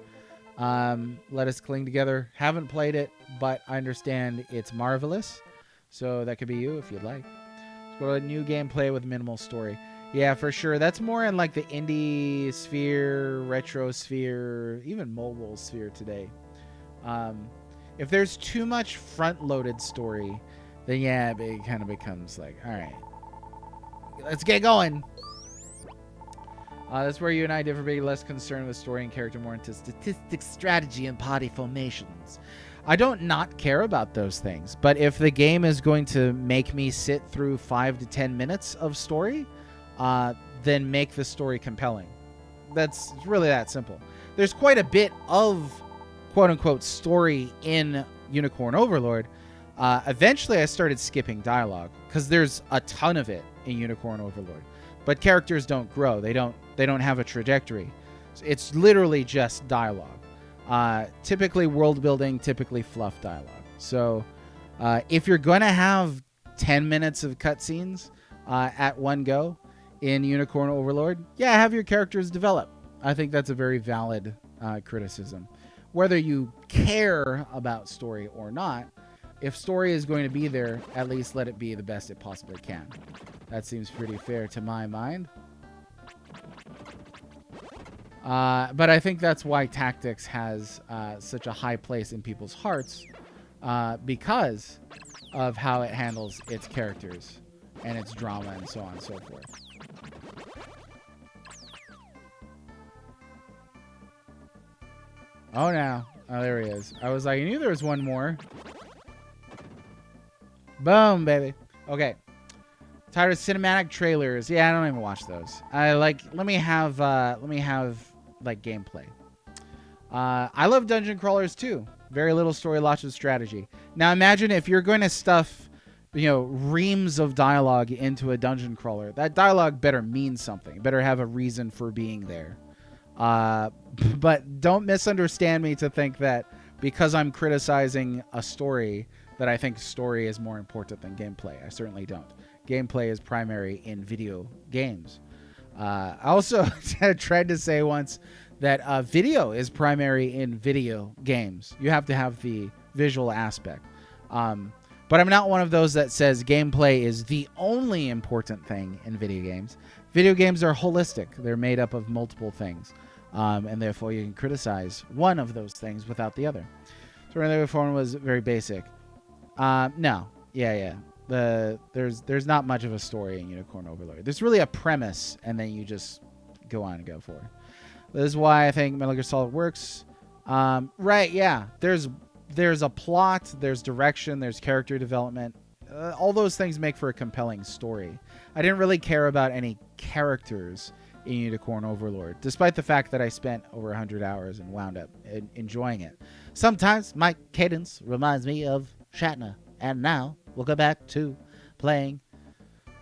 Let Us Cling Together. Haven't played it, but I understand it's marvelous. So that could be you if you'd like. Let's go to a new gameplay with minimal story. Yeah, for sure. That's more in like the indie sphere, retro sphere, even mobile sphere today. If there's too much front-loaded story, then yeah, it kind of becomes like, all right, let's get going. That's where you and I differ, being less concerned with story and character, more into statistics, strategy, and party formations. I don't not care about those things, but if the game is going to make me sit through 5 to 10 minutes of story, then make the story compelling. That's really that simple. There's quite a bit of quote-unquote story in Unicorn Overlord. Eventually, I started skipping dialogue because there's a ton of it in Unicorn Overlord, but characters don't grow. They don't have a trajectory. It's literally just dialogue. Typically world building, typically fluff dialogue. So if you're going to have 10 minutes of cutscenes at one go in Unicorn Overlord, yeah, have your characters develop. I think that's a very valid criticism. Whether you care about story or not, if story is going to be there, at least let it be the best it possibly can. That seems pretty fair to my mind. But I think that's why Tactics has such a high place in people's hearts, because of how it handles its characters and its drama and so on and so forth. Oh, now. Oh, there he is. I was like, I knew there was one more. Boom, baby. Okay. Tired of cinematic trailers. Yeah, I don't even watch those. Let me have like gameplay. I love dungeon crawlers too. Very little story, lots of strategy. Now imagine if you're going to stuff, reams of dialogue into a dungeon crawler. That dialogue better mean something. It better have a reason for being there. But don't misunderstand me to think that because I'm criticizing a story that I think story is more important than gameplay. I certainly don't. Gameplay is primary in video games. I also tried to say once that video is primary in video games. You have to have the visual aspect. But I'm not one of those that says gameplay is the only important thing in video games. Video games are holistic. They're made up of multiple things. And therefore you can criticize one of those things without the other. So the other one was very basic. No. Yeah. There's not much of a story in Unicorn Overlord. There's really a premise, and then you just go on and go for it. This is why I think Metal Gear Solid works. Right, yeah. There's a plot, there's direction, there's character development. All those things make for a compelling story. I didn't really care about any characters in Unicorn Overlord, despite the fact that I spent over 100 hours and wound up enjoying it. Sometimes my cadence reminds me of Shatner, and now we'll go back to playing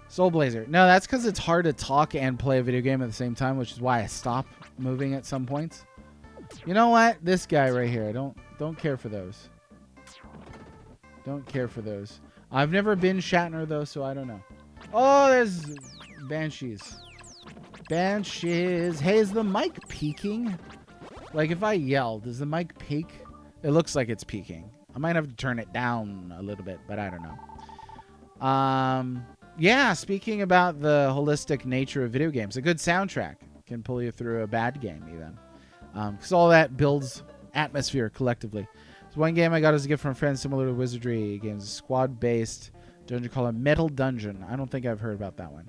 Soul Blazer. No, that's because it's hard to talk and play a video game at the same time, which is why I stop moving at some points. You know what? This guy right here, I don't care for those. Don't care for those. I've never been Shatner though, so I don't know. Oh, there's Banshees. Banshees. Hey, is the mic peaking? Like if I yell, does the mic peak? It looks like it's peaking. I might have to turn it down a little bit, but I don't know. Yeah, speaking about the holistic nature of video games, a good soundtrack can pull you through a bad game even. Because all that builds atmosphere collectively. So one game I got as a gift from a friend similar to Wizardry games, squad-based dungeon called Metal Dungeon. I don't think I've heard about that one.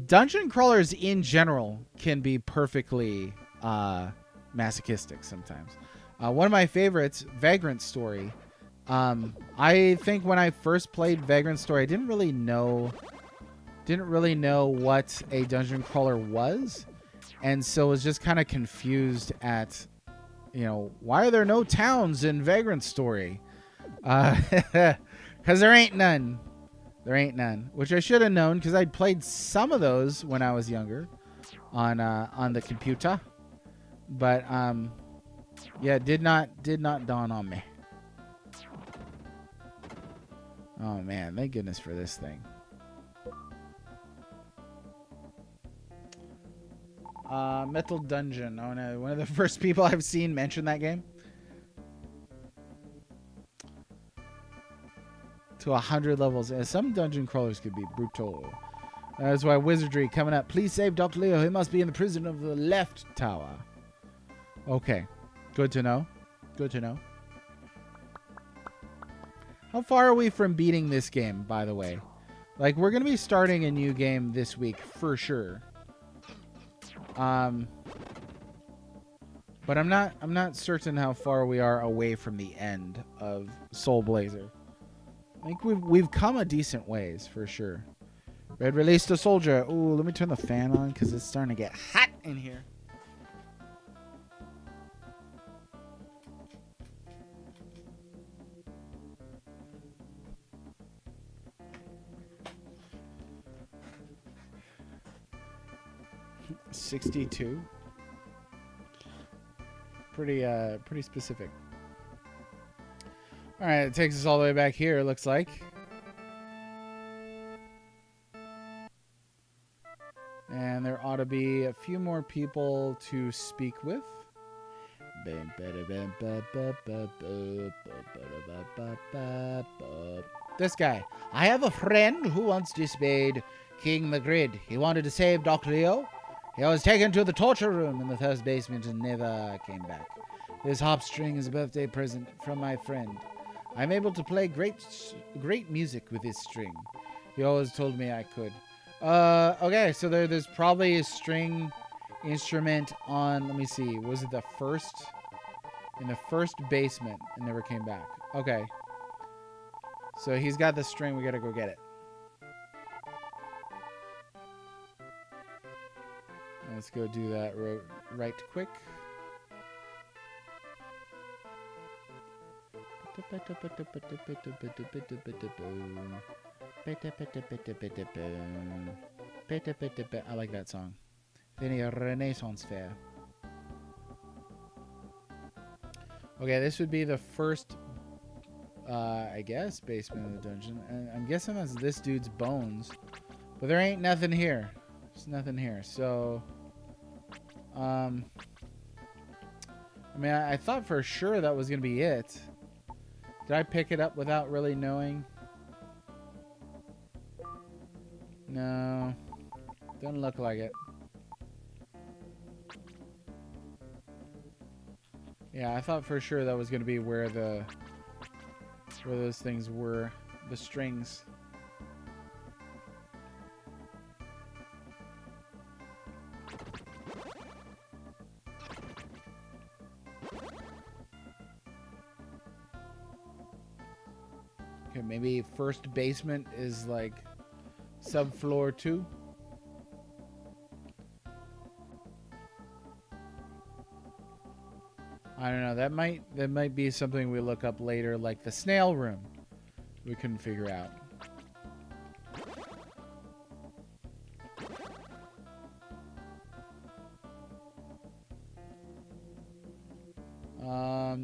Dungeon crawlers in general can be perfectly masochistic sometimes. One of my favorites, Vagrant Story, I think when I first played Vagrant Story, I didn't really know what a dungeon crawler was, and so was just kind of confused at, why are there no towns in Vagrant Story? Because there ain't none. There ain't none, which I should have known because I'd played some of those when I was younger on the computer, but yeah, did not dawn on me. Oh man, thank goodness for this thing. Metal Dungeon. Oh no, one of the first people I've seen mention that game. To 100 levels. Some dungeon crawlers could be brutal. That's why wizardry coming up. Please save Dr. Leo. He must be in the prison of the left tower. Okay. Good to know. Good to know. How far are we from beating this game, by the way? Like, we're going to be starting a new game this week for sure. But I'm not certain how far we are away from the end of Soul Blazer. I think we've come a decent ways for sure. Red released a soldier. Ooh, let me turn the fan on because it's starting to get hot in here. $62. Pretty specific. All right, it takes us all the way back here, it looks like. And there ought to be a few more people to speak with. This guy. I have a friend who once disobeyed King Magrid. He wanted to save Dr. Leo. He was taken to the torture room in the first basement and never came back. This harp string is a birthday present from my friend. I'm able to play great music with this string. He always told me I could. Okay, so there's probably a string instrument on, let me see, was it in the first basement and never came back. Okay. So he's got the string, we gotta go get it. Let's go do that right quick. I like that song. Then a Renaissance fair. Okay, this would be the first, I guess, basement of the dungeon. And I'm guessing that's this dude's bones. But there ain't nothing here. There's nothing here. So, I mean, I thought for sure that was going to be it. Did I pick it up without really knowing? No. Doesn't look like it. Yeah, I thought for sure that was going to be where those things were. The strings. Okay, maybe first basement is like subfloor 2. I don't know. That might be something we look up later, like the snail room. We couldn't figure out.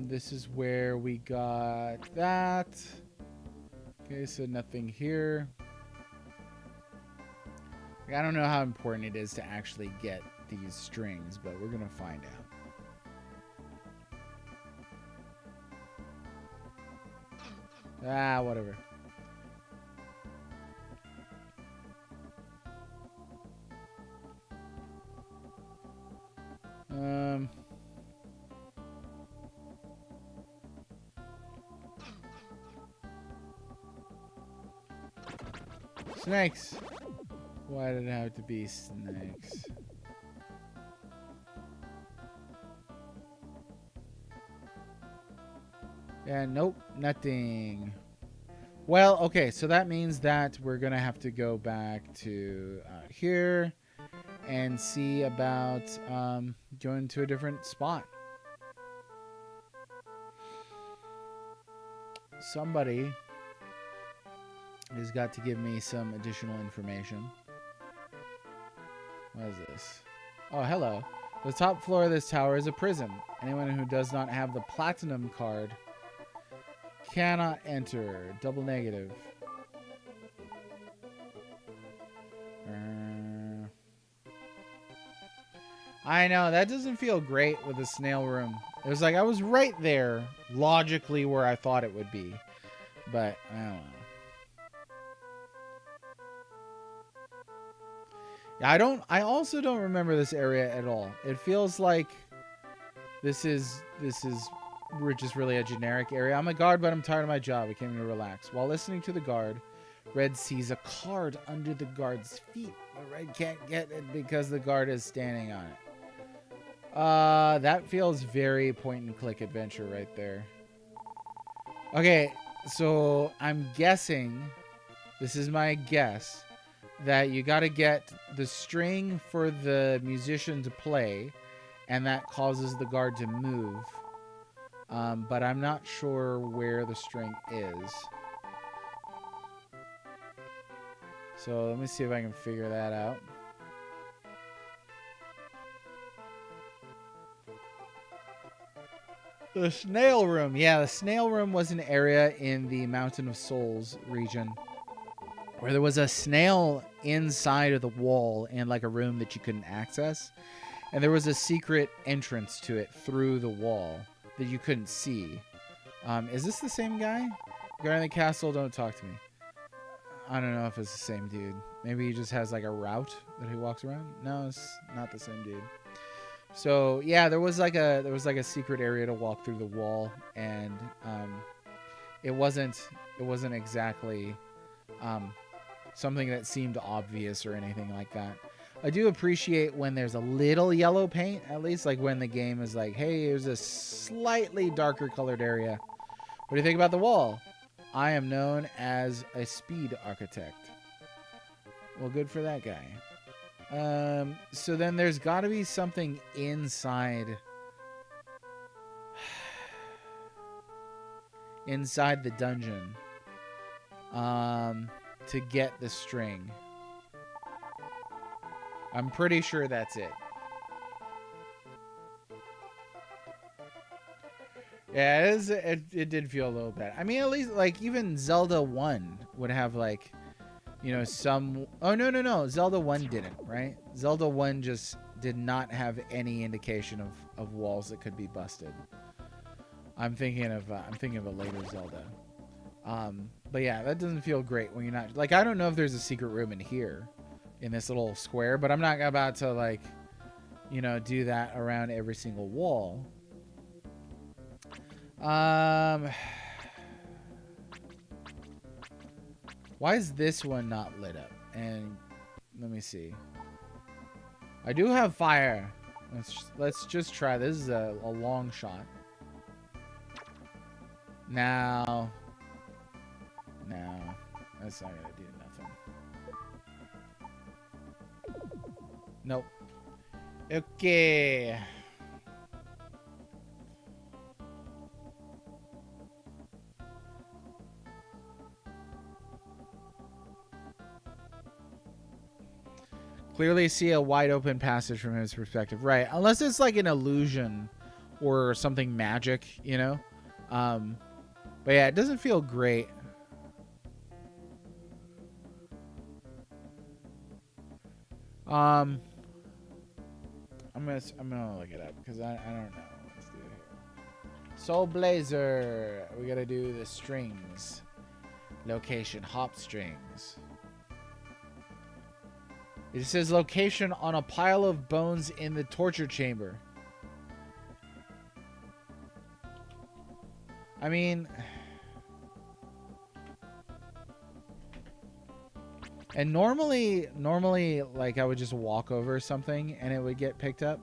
This is where we got that. Okay, so nothing here. I don't know how important it is to actually get these strings, but we're gonna find out. Ah, whatever. Snakes. Why did it have to be snakes? Yeah, nope, nothing. Well, okay, so that means that we're going to have to go back to here and see about going to a different spot. Somebody has got to give me some additional information. What is this? Oh, hello. The top floor of this tower is a prison. Anyone who does not have the platinum card cannot enter. Double negative. I know, that doesn't feel great with the snail room. It was like I was right there, logically where I thought it would be. But, I don't know. I also don't remember this area at all. It feels like this is just really a generic area. I'm a guard, but I'm tired of my job. I came to relax. While listening to the guard, Red sees a card under the guard's feet, but Red can't get it because the guard is standing on it. That feels very point and click adventure right there. Okay, so I'm guessing, this is my guess, that you got to get the string for the musician to play, and that causes the guard to move. But I'm not sure where the string is. So let me see if I can figure that out. The snail room. Yeah, the snail room was an area in the Mountain of Souls region where there was a snail inside of the wall in like a room that you couldn't access. And there was a secret entrance to it through the wall that you couldn't see. Is this the same guy? Guy in the castle, don't talk to me. I don't know if it's the same dude. Maybe he just has like a route that he walks around. No, it's not the same dude. So yeah, there was like a secret area to walk through the wall, and it wasn't exactly something that seemed obvious or anything like that. I do appreciate when there's a little yellow paint, at least like when the game is like, hey, here's a slightly darker colored area. What do you think about the wall? I am known as a speed architect. Well, good for that guy. So then there's got to be something inside the dungeon to get the string. I'm pretty sure that's it. Yeah, it did feel a little bad. I mean, at least like even Zelda 1 would have like, you know, some... Oh, no. Zelda 1 didn't, right? Zelda 1 just did not have any indication of walls that could be busted. I'm thinking of a later Zelda. But yeah, that doesn't feel great when you're not... Like, I don't know if there's a secret room in here, in this little square, but I'm not about to, like, you know, do that around every single wall. Why is this one not lit up? And let me see. I do have fire. Let's just try. This is a long shot. Now, that's not gonna do nothing. Nope. Okay. Clearly see a wide open passage from his perspective. Right. Unless it's like an illusion or something magic, you know? But yeah, it doesn't feel great. I'm gonna look it up because I don't know. Let's do it here. Soul Blazer. We gotta do the strings. Location, hop strings. It says location on a pile of bones in the torture chamber. I mean... And normally, like, I would just walk over something and it would get picked up.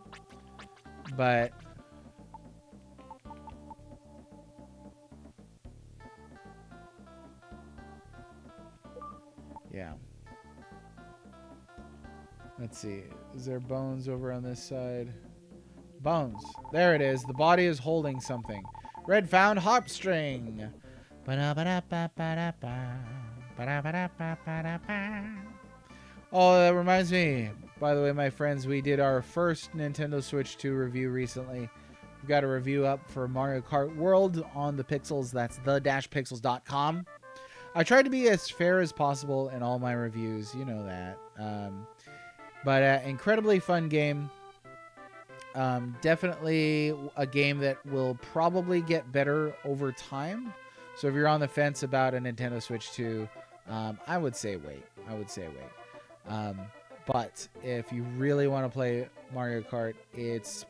But... Let's see. Is there bones over on this side? Bones. There it is. The body is holding something. Red found harp string. Oh, that reminds me. By the way, my friends, we did our first Nintendo Switch 2 review recently. We've got a review up for Mario Kart World on the Pixels. That's the-pixels.com. I tried to be as fair as possible in all my reviews. You know that. But incredibly fun game. Definitely a game that will probably get better over time. So if you're on the fence about a Nintendo Switch 2, I would say wait. But if you really want to play Mario Kart, it's,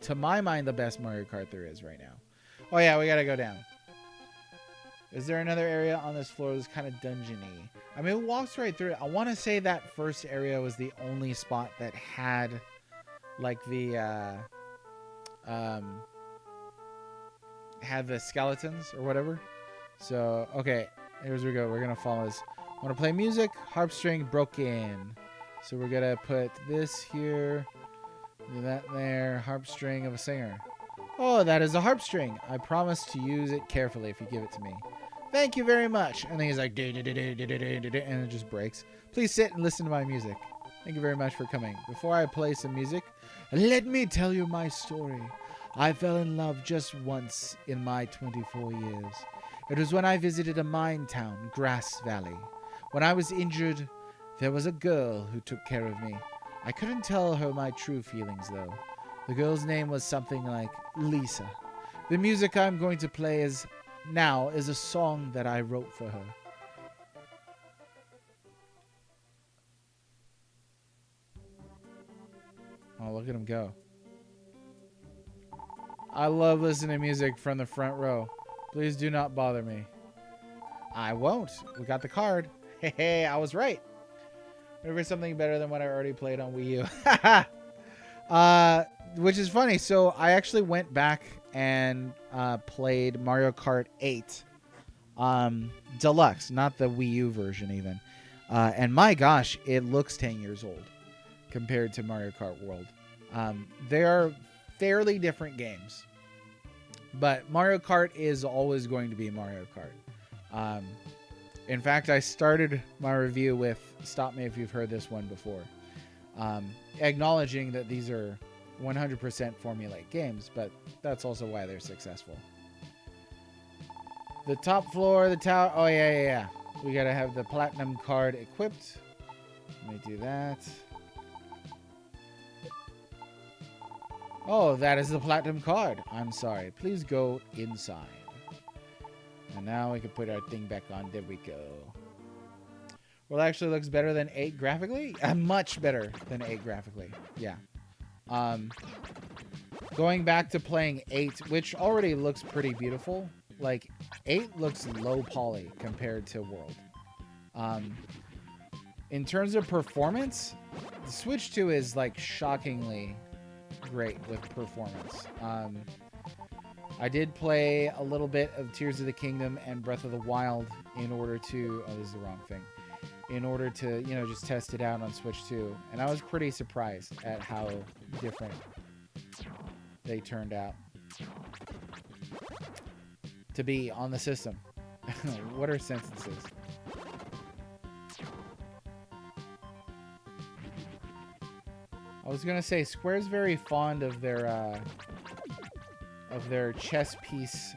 to my mind, the best Mario Kart there is right now. Oh yeah, we gotta go down. Is there another area on this floor that's kind of dungeony? I mean, it walks right through it. I want to say that first area was the only spot that had, like, the had the skeletons or whatever. So, okay, here's we go. We're gonna follow this. I want to play music. Harp string broken. So we're gonna put this here, that there. Harp string of a singer. Oh, that is a harp string. I promise to use it carefully if you give it to me. Thank you very much. And then he's like, and it just breaks. Please sit and listen to my music. Thank you very much for coming. Before I play some music, let me tell you my story. I fell in love just once in my 24 years. It was when I visited a mine town, Grass Valley. When I was injured, there was a girl who took care of me. I couldn't tell her my true feelings, though. The girl's name was something like Lisa. The music I'm going to play is a song that I wrote for her. Oh, look at him go. I love listening to music from the front row. Please do not bother me. I won't. We got the card. Hey, I was right. Maybe something better than what I already played on Wii U. Which is funny. So I actually went back and played Mario Kart 8 Deluxe, not the Wii U version even. And my gosh, it looks 10 years old compared to Mario Kart World. They are fairly different games. But Mario Kart is always going to be Mario Kart. In fact, I started my review with, stop me if you've heard this one before, acknowledging that these are 100% formulaic games, but that's also why they're successful. The top floor, the tower, oh yeah. We gotta have the platinum card equipped. Let me do that. Oh, that is the platinum card. I'm sorry. Please go inside. And now we can put our thing back on. There we go. Well, it actually looks better than 8 graphically. Much better than 8 graphically. Yeah. Going back to playing 8, which already looks pretty beautiful. Like, 8 looks low poly compared to World. In terms of performance, the Switch 2 is, like, shockingly great with performance. I did play a little bit of Tears of the Kingdom and Breath of the Wild in order to... Oh, this is the wrong thing. In order to, you know, just test it out on Switch 2. And I was pretty surprised at how different they turned out to be on the system. What are sentences? I was gonna say Square's very fond of their chess piece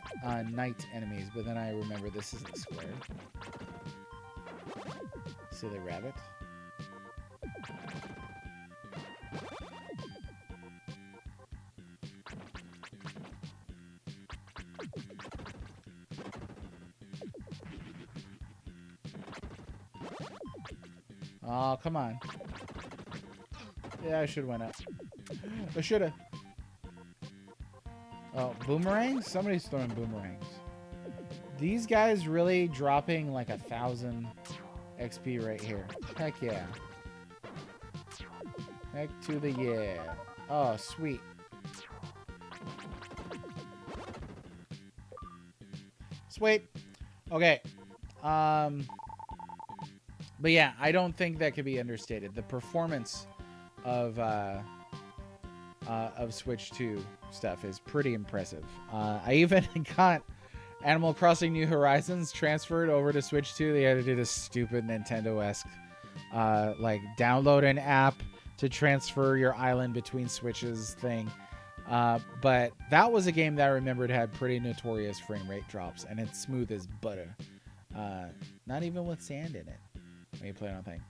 knight enemies, but then I remember this isn't Square. Silly rabbit. Oh, come on. Yeah, I should have went up. I should have. Oh, boomerangs? Somebody's throwing boomerangs. These guys really dropping like 1,000 XP right here. Heck yeah. Heck to the yeah. Oh, sweet. Sweet. Okay. But yeah, I don't think that could be understated. The performance of Switch 2 stuff is pretty impressive. I even got Animal Crossing New Horizons transferred over to Switch 2. They had to do this stupid Nintendo-esque like download an app to transfer your island between Switches thing. But that was a game that I remembered had pretty notorious frame rate drops, and it's smooth as butter. Not even with sand in it when you play it on thing.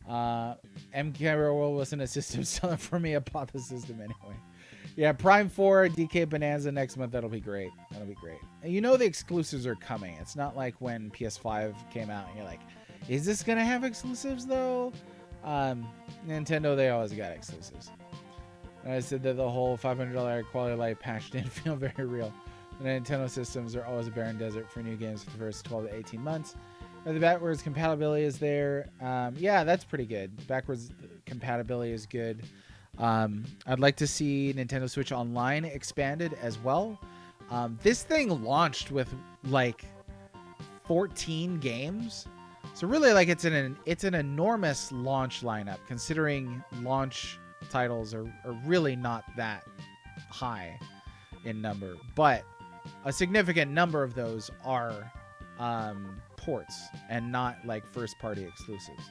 MK World wasn't a system seller for me. I bought the system anyway. Yeah, Prime 4, DK Bonanza next month. That'll be great. That'll be great. And you know the exclusives are coming. It's not like when PS5 came out and you're like, is this going to have exclusives though? Nintendo, they always got exclusives. And I said that the whole $500 quality of life patch didn't feel very real. The Nintendo systems are always a barren desert for new games for the first 12 to 18 months. The backwards compatibility is there. Yeah, that's pretty good. Backwards compatibility is good. I'd like to see Nintendo Switch Online expanded as well. This thing launched with like 14 games. So really, like, it's an enormous launch lineup, considering launch titles are really not that high in number. But a significant number of those are ports and not like first-party exclusives.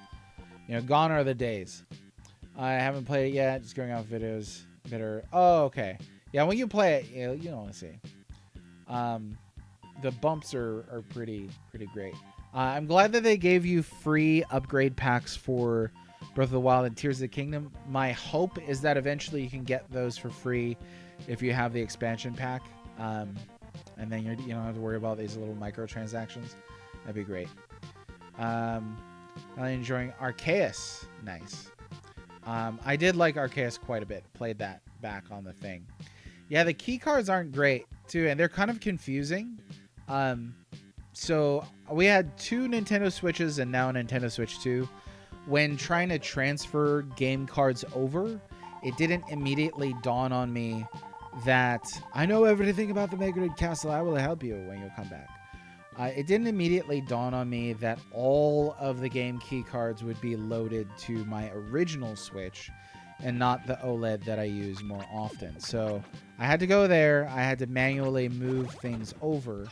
You know, gone are the days. I haven't played it yet. Just going off videos that are... Oh, okay. Yeah, when you play it, you know what I see. The bumps are pretty great. I'm glad that they gave you free upgrade packs for Breath of the Wild and Tears of the Kingdom. My hope is that eventually you can get those for free if you have the expansion pack. And then you don't have to worry about these little microtransactions. That'd be great. I'm enjoying Arceus. Nice. I did like Arceus quite a bit. Played that back on the thing. Yeah, the key cards aren't great too, and they're kind of confusing. So we had 2 Nintendo Switches and now a Nintendo Switch 2. When trying to transfer game cards over, it didn't immediately dawn on me that I know everything about the Mega Grid Castle. I will help you when you come back. It didn't immediately dawn on me that all of the game key cards would be loaded to my original Switch and not the OLED that I use more often. So I had to go there. I had to manually move things over.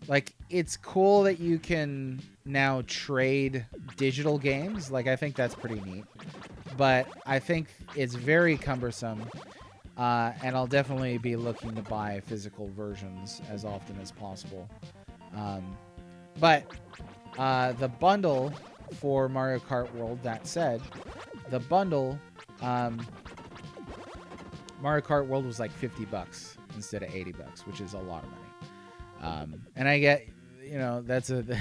Like, it's cool that you can now trade digital games. Like, I think that's pretty neat. But I think it's very cumbersome. And I'll definitely be looking to buy physical versions as often as possible. But the bundle for Mario Kart World, that said, the bundle, Mario Kart World was like $50 instead of $80, which is a lot of money. And I get, that's this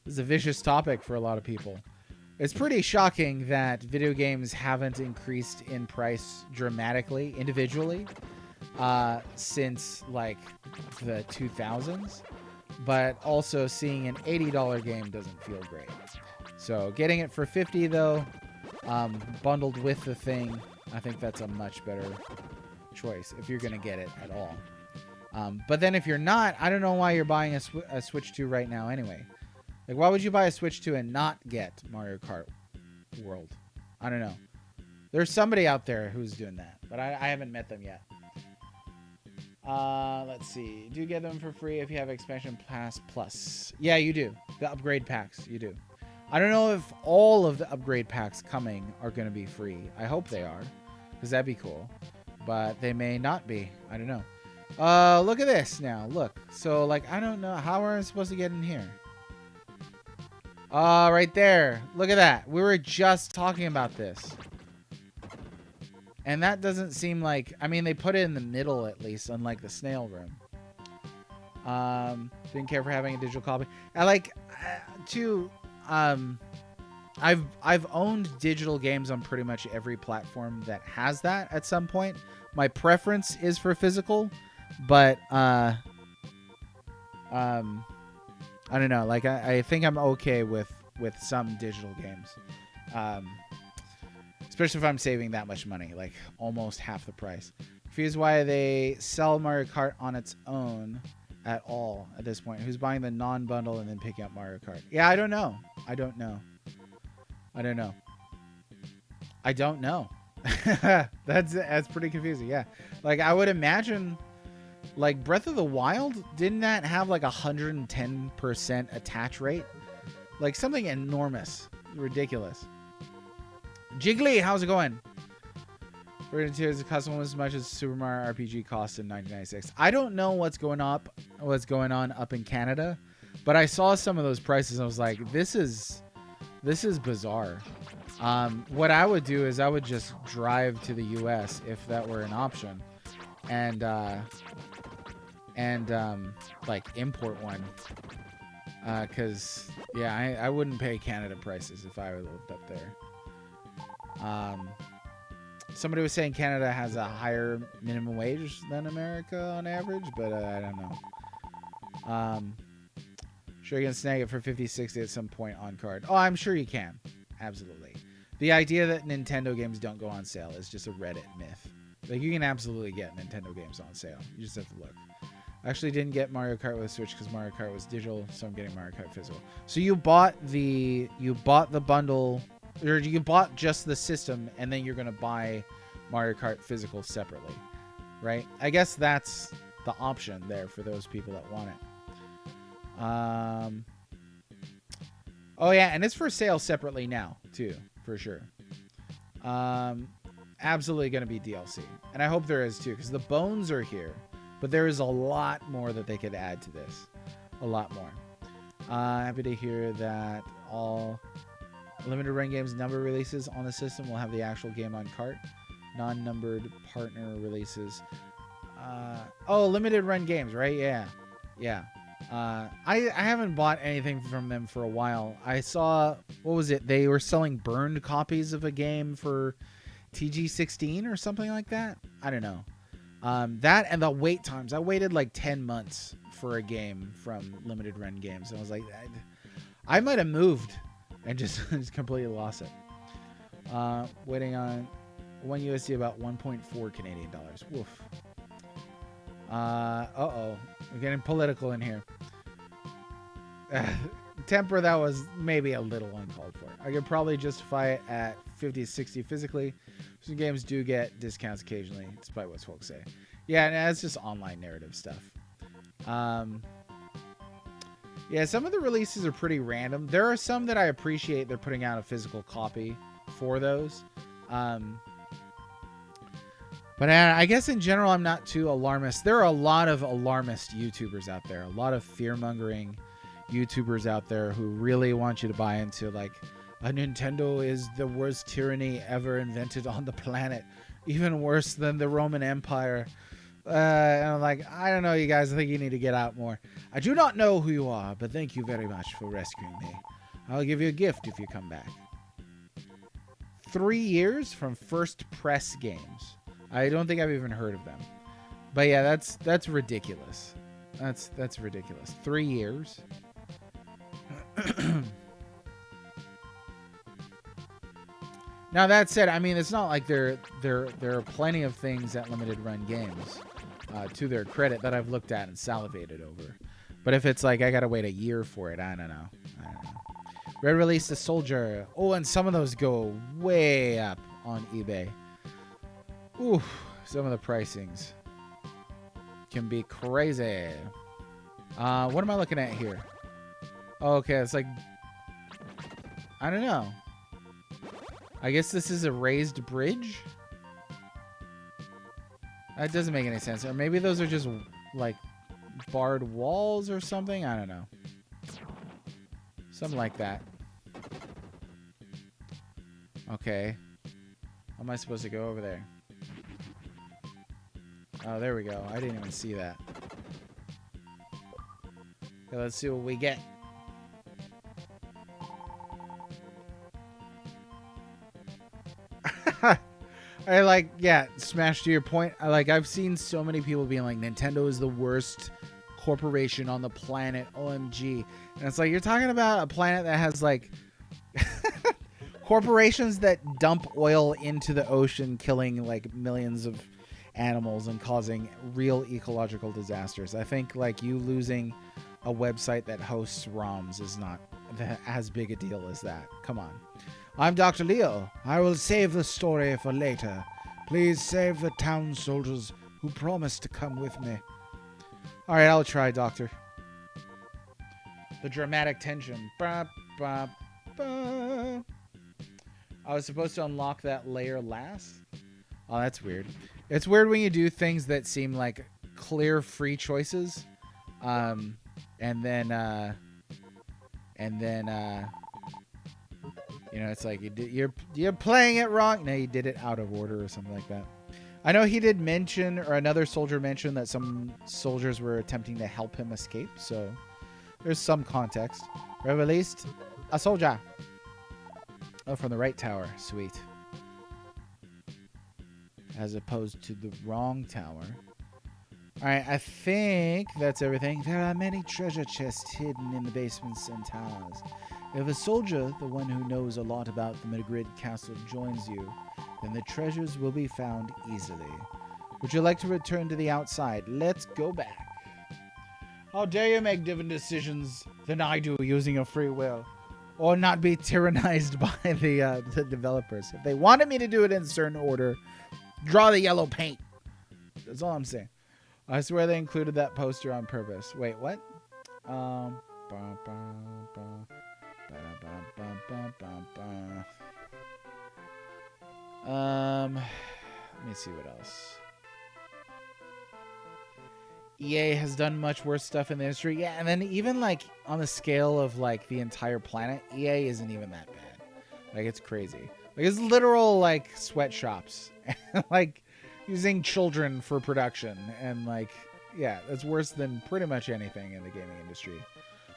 is a vicious topic for a lot of people. It's pretty shocking that video games haven't increased in price dramatically individually since like the 2000s. But also seeing an $80 game doesn't feel great. So getting it for $50 though, bundled with the thing, I think that's a much better choice if you're going to get it at all. But then if you're not, I don't know why you're buying a Switch 2 right now anyway. Like, why would you buy a Switch 2 and not get Mario Kart World? I don't know. There's somebody out there who's doing that, but I haven't met them yet. Let's see. Do you get them for free if you have Expansion Pass Plus? Yeah, you do. The upgrade packs, you do. I don't know if all of the upgrade packs coming are going to be free. I hope they are, because that'd be cool. But they may not be. I don't know. Look at this now. Look. So, like, I don't know. How are I supposed to get in here? Right there. Look at that. We were just talking about this. And that doesn't seem like... I mean, they put it in the middle, at least, unlike the snail room. Didn't care for having a digital copy. I like... I've owned digital games on pretty much every platform that has that at some point. My preference is for physical, but I don't know. Like, I think I'm okay with some digital games, especially if I'm saving that much money, like almost half the price. Confused why they sell Mario Kart on its own at all at this point. Who's buying the non-bundle and then picking up Mario Kart? Yeah, I don't know. I don't know. I don't know. That's pretty confusing. Yeah, like I would imagine, like Breath of the Wild, didn't that have like 110% attach rate? Like something enormous, ridiculous. Jiggly, how's it going? We're going to custom as much as Super Mario RPG cost in 1996. I don't know what's going on up in Canada, but I saw some of those prices and I was like, this is bizarre. What I would do is I would just drive to the US if that were an option, and like import one, because yeah, I wouldn't pay Canada prices if I lived up there. Somebody was saying Canada has a higher minimum wage than America on average, but I don't know. Sure you can snag it for 50, 60 at some point on card. Oh, I'm sure you can. Absolutely. The idea that Nintendo games don't go on sale is just a Reddit myth. Like, you can absolutely get Nintendo games on sale. You just have to look. I actually didn't get Mario Kart with Switch because Mario Kart was digital, so I'm getting Mario Kart physical. So you bought the bundle, or you bought just the system, and then you're gonna buy Mario Kart physical separately, right? I guess that's the option there for those people that want it. Oh yeah, and it's for sale separately now too, for sure. Absolutely gonna be DLC, and I hope there is too, because the bones are here, but there is a lot more that they could add to this, a lot more. Happy to hear that all limited run games number releases on the system will have the actual game on cart. Non-numbered partner releases. Limited run games, right? Yeah. I haven't bought anything from them for a while. I saw, what was it? They were selling burned copies of a game for TG16 or something like that. I don't know. That and the wait times. I waited like 10 months for a game from limited run games. And I was like, I might have moved and just completely lost it. Waiting on one USD, about 1.4 Canadian dollars. Woof. Uh-oh. We're getting political in here. Temper, that was maybe a little uncalled for. I could probably justify it at 50, 60 physically. Some games do get discounts occasionally, despite what folks say. Yeah, and that's just online narrative stuff. Yeah, some of the releases are pretty random. There are some that I appreciate they're putting out a physical copy for those. But I guess in general, I'm not too alarmist. There are a lot of alarmist YouTubers out there. A lot of fear-mongering YouTubers out there who really want you to buy into, like, a Nintendo is the worst tyranny ever invented on the planet. Even worse than the Roman Empire. And I'm like, I don't know, you guys. I think you need to get out more. I do not know who you are, but thank you very much for rescuing me. I'll give you a gift if you come back. 3 years from First Press Games. I don't think I've even heard of them. But yeah, that's ridiculous. That's ridiculous. 3 years. Now that said, I mean, it's not like there are plenty of things at limited run games, to their credit, that I've looked at and salivated over. But if it's like I gotta wait a year for it, I don't know. Red release the Soldier. Oh, and some of those go way up on eBay. Ooh, some of the pricings can be crazy. What am I looking at here? Oh, okay, it's like, I don't know. I guess this is a raised bridge? That doesn't make any sense. Or maybe those are just, like, barred walls or something? I don't know. Something like that. Okay. How am I supposed to go over there? Oh, there we go. I didn't even see that. Okay, let's see what we get. I like, yeah, Smash, to your point. I've seen so many people being like, Nintendo is the worst corporation on the planet. OMG. And it's like, you're talking about a planet that has like corporations that dump oil into the ocean, killing like millions of animals and causing real ecological disasters. I think like you losing a website that hosts ROMs is not as big a deal as that. Come on. I'm Dr. Leo. I will save the story for later. Please save the town soldiers who promised to come with me. All right, I'll try, Doctor. The dramatic tension. Ba, ba, ba. I was supposed to unlock that layer last. Oh, that's weird. It's weird when you do things that seem like clear free choices, and then you know, it's like you're playing it wrong. No, you did it out of order or something like that. I know he did mention, or another soldier mentioned, that some soldiers were attempting to help him escape. So there's some context. We released a soldier. Oh, from the right tower. Sweet. As opposed to the wrong tower. Alright, I think that's everything. There are many treasure chests hidden in the basements and towers. If a soldier, the one who knows a lot about the Madrid castle, joins you, then the treasures will be found easily. Would you like to return to the outside? Let's go back. How dare you make different decisions than I do using your free will? Or not be tyrannized by the developers. If they wanted me to do it in a certain order, draw the yellow paint. That's all I'm saying. I swear they included that poster on purpose. Wait, what? Let me see what else. EA has done much worse stuff in the industry. Yeah, and then even like on the scale of like the entire planet, EA isn't even that bad. Like, it's crazy. Like, it's literal like sweatshops, like using children for production, and like, yeah, that's worse than pretty much anything in the gaming industry.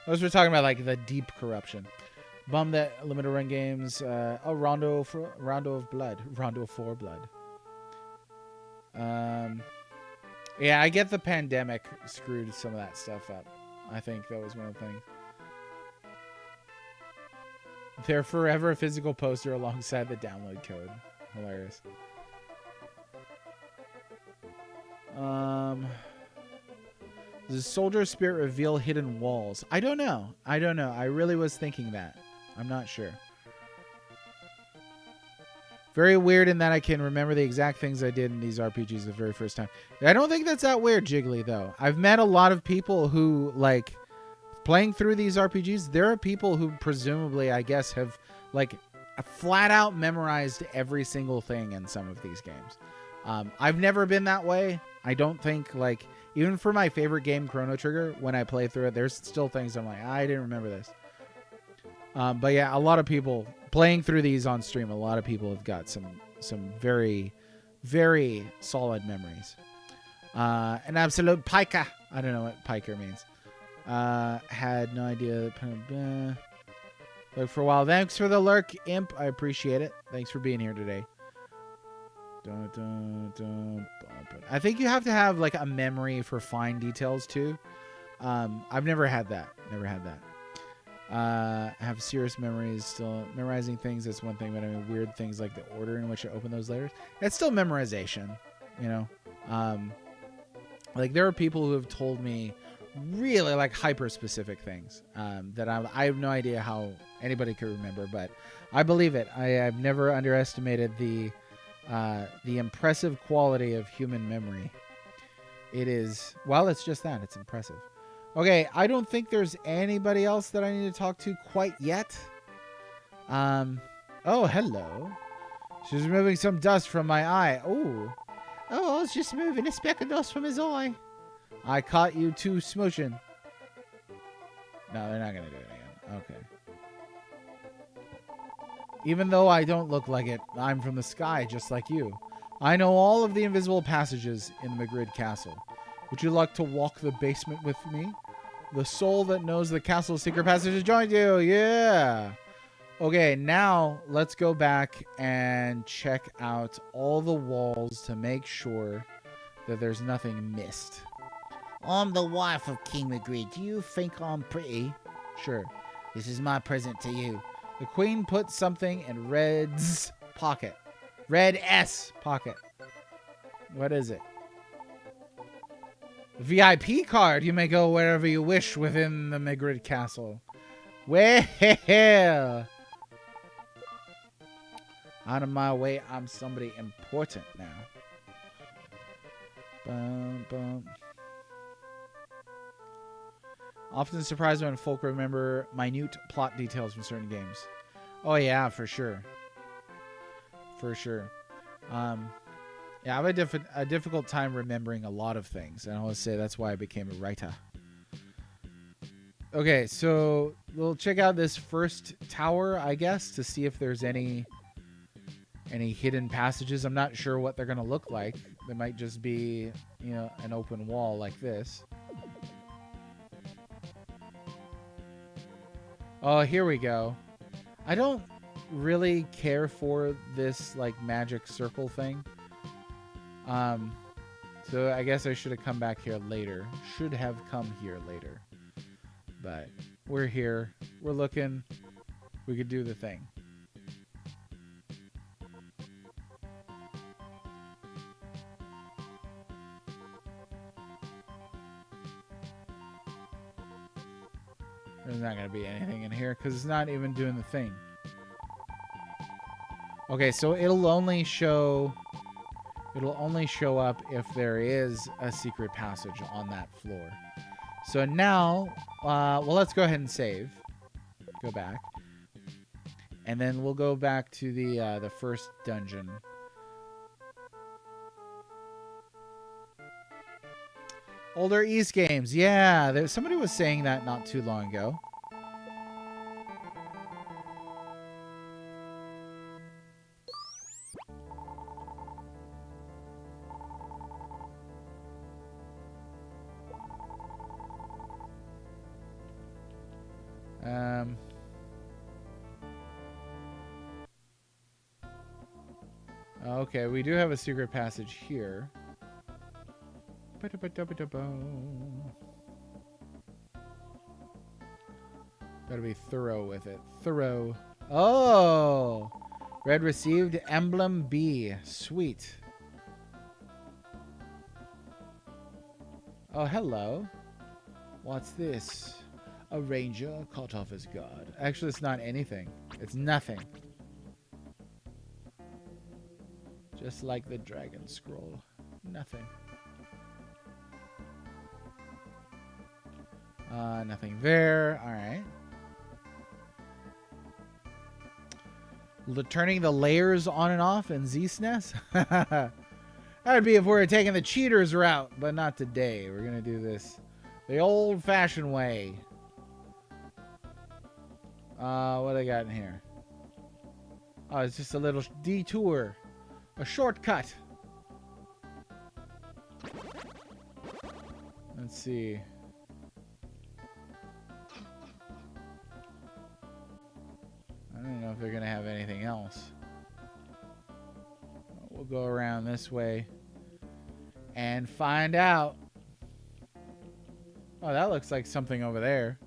Unless we're talking about like the deep corruption. Bum that limited run games. Rondo of Blood, Rondo for Blood. Yeah, I get the pandemic screwed some of that stuff up. I think that was one of the things. They're forever a physical poster alongside the download code. Hilarious. Does Soldier Spirit reveal hidden walls? I don't know. I really was thinking that. I'm not sure. Very weird in that I can remember the exact things I did in these RPGs the very first time. I don't think that's that weird, Jiggly, though. I've met a lot of people who, like, playing through these RPGs, there are people who presumably, I guess, have, like, flat out memorized every single thing in some of these games. I've never been that way. I don't think, like, even for my favorite game, Chrono Trigger, when I play through it, there's still things I'm like, I didn't remember this. But yeah, a lot of people playing through these on stream, a lot of people have got some very, very solid memories. An absolute piker. I don't know what piker means. Had no idea. Look for a while. Thanks for the lurk, Imp. I appreciate it. Thanks for being here today. I think you have to have like a memory for fine details too. I've never had that. Have serious memories. Still memorizing things, that's one thing, but I mean weird things like the order in which I open those layers, it's still memorization, you know. Like there are people who have told me really like hyper specific things that I have no idea how anybody could remember, but I believe it. I've never underestimated the impressive quality of human memory. It is, well, it's just that, it's impressive. Okay, I don't think there's anybody else that I need to talk to quite yet. Oh, hello. She's removing some dust from my eye. Oh, I was just moving a speck of dust from his eye. I caught you two smooching. No, they're not going to do it again. Okay. Even though I don't look like it, I'm from the sky just like you. I know all of the invisible passages in the Madrid castle. Would you like to walk the basement with me? The soul that knows the castle's secret passage has joined you. Yeah. Okay, now let's go back and check out all the walls to make sure that there's nothing missed. I'm the wife of King Madrid. Do you think I'm pretty? Sure. This is my present to you. The queen put something in Red's pocket. Red S pocket. What is it? VIP card. You may go wherever you wish within the Madrid castle. Well. Out of my way, I'm somebody important now. Bum, bum. Often surprised when folk remember minute plot details from certain games. Oh yeah, for sure. For sure. Yeah, I have a difficult time remembering a lot of things, and I will say that's why I became a writer. Okay, so we'll check out this first tower, I guess, to see if there's any hidden passages. I'm not sure what they're gonna look like. They might just be, you know, an open wall like this. Oh, here we go. I don't really care for this like magic circle thing. So I guess I should have come back here later. Should have come here later. But we're here. We're looking. We could do the thing. There's not going to be anything in here because it's not even doing the thing. Okay, so it'll only show up if there is a secret passage on that floor. So now, well, let's go ahead and save. Go back. And then we'll go back to the first dungeon. Older East games. Yeah, somebody was saying that not too long ago. Okay, we do have a secret passage here. Gotta be thorough with it. Thorough. Oh! Red received emblem B. Sweet. Oh, hello. What's this? A ranger caught off his guard. Actually, it's not anything. It's nothing. Just like the dragon scroll. Nothing. Nothing there. Alright. Turning the layers on and off in SNES? That would be if we were taking the cheaters route, but not today. We're going to do this the old-fashioned way. What I got in here? Oh, it's just a little detour. A shortcut. Let's see. I don't know if they're going to have anything else. We'll go around this way and find out. Oh, that looks like something over there.